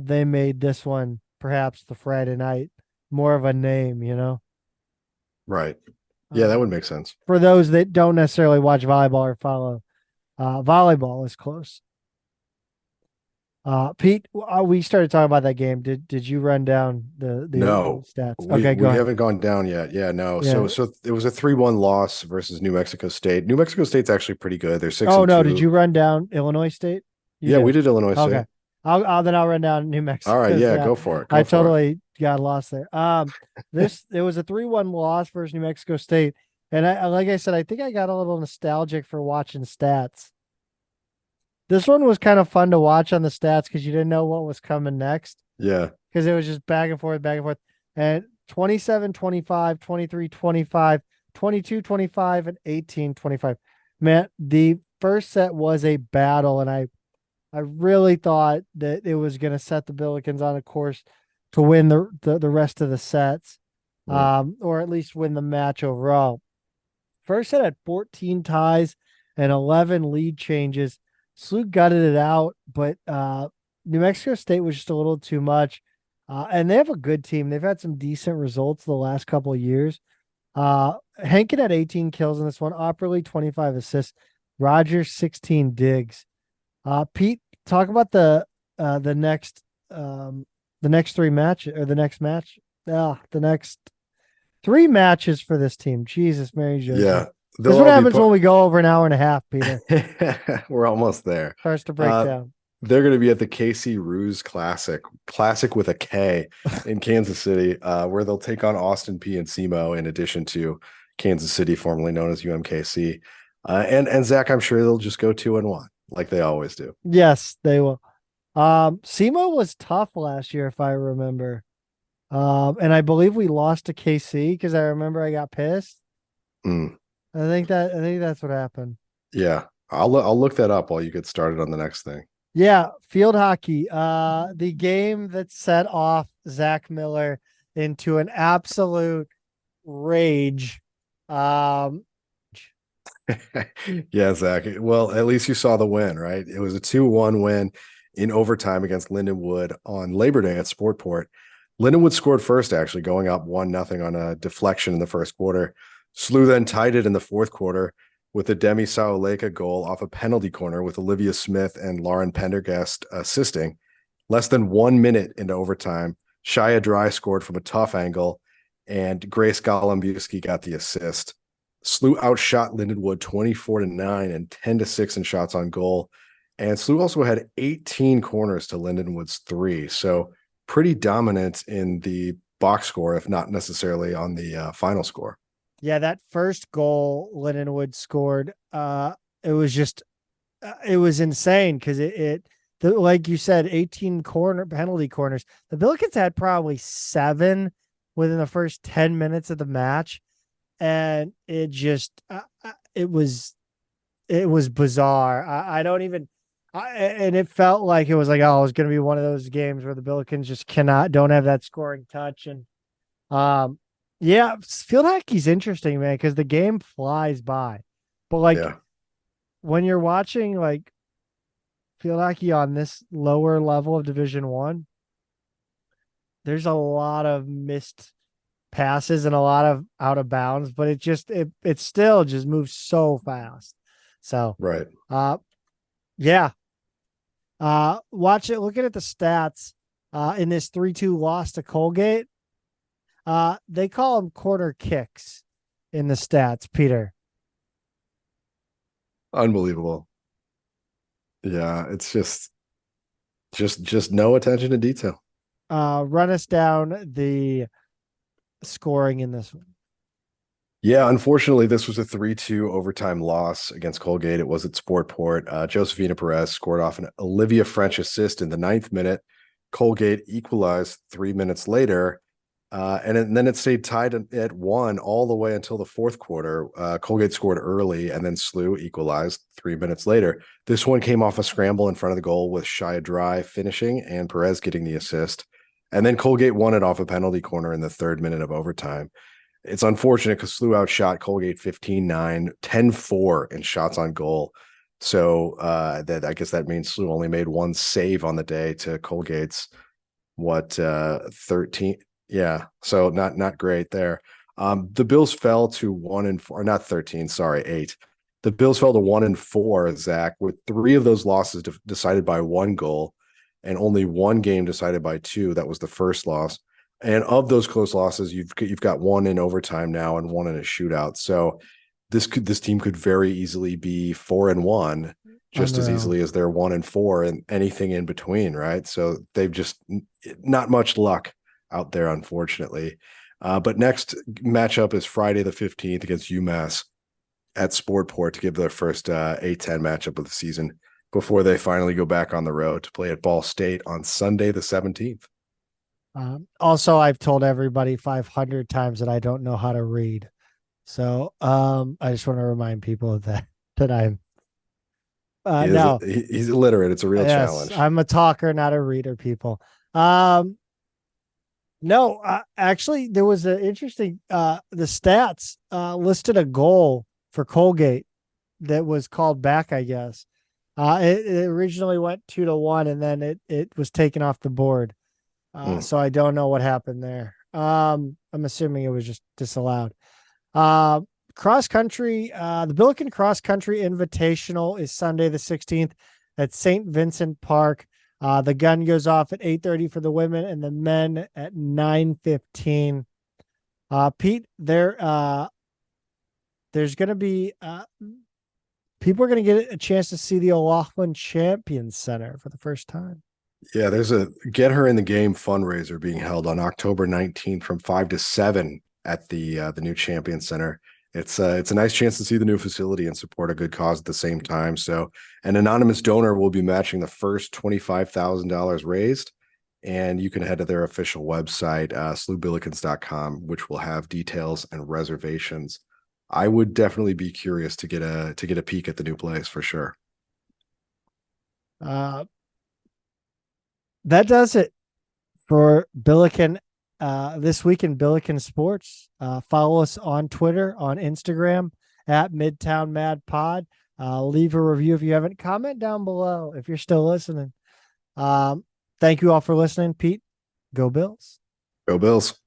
they made this one perhaps the Friday night more of a name, Right. Yeah, that would make sense. For those that don't necessarily watch volleyball or follow volleyball is close. Pete, we started talking about that game. Did you run down the stats? Okay, go ahead. We haven't gone down yet. Yeah, no. Yeah. So it was a 3-1 loss versus New Mexico State. New Mexico State's actually pretty good. They're 6-2. Oh no, did you run down Illinois State? We did Illinois State. Okay. I'll run down New Mexico. All right, go for it. I totally got lost there. It was a 3-1 loss versus New Mexico State. And like I said, I think I got a little nostalgic for watching stats. This one was kind of fun to watch on the stats because you didn't know what was coming next. Yeah. Because it was just back and forth. And 27-25, 23-25, 22-25, and 18-25. Man, the first set was a battle, and I really thought that it was going to set the Billikens on a course to win the rest of the sets, or at least win the match overall. First set had 14 ties and 11 lead changes. SLU gutted it out, but New Mexico State was just a little too much. And they have a good team. They've had some decent results the last couple of years. Henkin had 18 kills in this one. Opperly 25 assists. Rogers 16 digs. Pete, talk about the next 3 matches, or the next match. The next 3 matches for this team. Jesus, Mary Jo. Yeah. This is what happens when we go over an hour and a half, Peter. We're almost there. Starts to break down. They're going to be at the KC Ruse Classic with a K, in Kansas City, where they'll take on Austin P and SEMO, in addition to Kansas City, formerly known as UMKC. And Zach, I'm sure they'll just go 2-1 like they always do. Yes, they will. SEMO was tough last year, if I remember. And I believe we lost to KC because I remember I got pissed. I think that's what happened. Yeah, I'll look that up while you get started on the next thing. Yeah, field hockey. The game that set off Zach Miller into an absolute rage. Yeah, Zach. Well, at least you saw the win, right? It was a 2-1 win in overtime against Lindenwood on Labor Day at Sportport. Lindenwood scored first, actually, going up 1-0 on a deflection in the first quarter. SLU then tied it in the fourth quarter. with a Demi Sauleka goal off a penalty corner with Olivia Smith and Lauren Pendergast assisting. Less than 1 minute into overtime, Shia Dry scored from a tough angle, and Grace Golembiewski got the assist. SLU outshot Lindenwood 24-9 and 10-6 in shots on goal. And SLU also had 18 corners to Lindenwood's 3. So pretty dominant in the box score, if not necessarily on the final score. Yeah, that first goal Lindenwood scored, it was just, it was insane because like you said, 18 penalty corners. The Billikens had probably 7 within the first 10 minutes of the match. And it just, it was bizarre. I don't even, and it felt like it was like, oh, it's going to be one of those games where the Billikens just don't have that scoring touch. And, yeah, field hockey's interesting, man, because the game flies by. But like when you're watching like field hockey on this lower level of Division I, there's a lot of missed passes and a lot of out of bounds, but it still just moves so fast. So right. Yeah. Looking at the stats in this 3-2 loss to Colgate. They call them corner kicks in the stats, Peter. Unbelievable. Yeah, it's just no attention to detail. Run us down the scoring in this one. Yeah, unfortunately, this was a 3-2 overtime loss against Colgate. It was at Sportport. Josefina Perez scored off an Olivia French assist in the 9th minute. Colgate equalized 3 minutes later. And then it stayed tied at 1 all the way until the 4th quarter. Colgate scored early, and then SLU equalized 3 minutes later. This one came off a scramble in front of the goal with Shia Dry finishing and Perez getting the assist. And then Colgate won it off a penalty corner in the 3rd minute of overtime. It's unfortunate because SLU outshot Colgate 15-9, 10-4 in shots on goal. So that I guess that means SLU only made 1 save on the day to Colgate's 13. Yeah, so not great there. The Bills fell to 1-4, not 13, sorry, 8. The Bills fell to 1-4, Zach, with 3 of those losses decided by 1 goal, and only 1 game decided by 2. That was the first loss. And of those close losses, you've got 1 in overtime now and 1 in a shootout. So this team could very easily be 4-1, just as easily as they're 1-4 and anything in between, right? So they've just not much luck out there, unfortunately. But next matchup is Friday the 15th against UMass at Sportport to give their first A10 matchup of the season before they finally go back on the road to play at Ball State on Sunday the 17th. Also, I've told everybody 500 times that I don't know how to read. So I just want to remind people of that I'm he's illiterate. It's a real challenge. I'm a talker, not a reader, people. No, actually, there was an interesting, the stats listed a goal for Colgate that was called back, I guess. It originally went 2-1 and then it was taken off the board. So I don't know what happened there. I'm assuming it was just disallowed. Cross country, the Billiken Cross Country Invitational is Sunday the 16th at St. Vincent Park. The gun goes off at 8:30 for the women and the men at 9:15. Pete, there's going to be people are going to get a chance to see the O'Loughlin Champions Center for the first time. Yeah, there's a Get Her in the Game fundraiser being held on October 19th from 5 to 7 at the new Champions Center. It's a nice chance to see the new facility and support a good cause at the same time. So an anonymous donor will be matching the first $25,000 raised, and you can head to their official website, slubillikens.com, which will have details and reservations. I would definitely be curious to get a peek at the new place for sure. That does it for Billiken this week in Billiken Sports. Follow us on Twitter, on Instagram at Midtown Mad Pod. Leave a review if you haven't. Comment down below if you're still listening. Thank you all for listening. Pete, go Bills. Go Bills.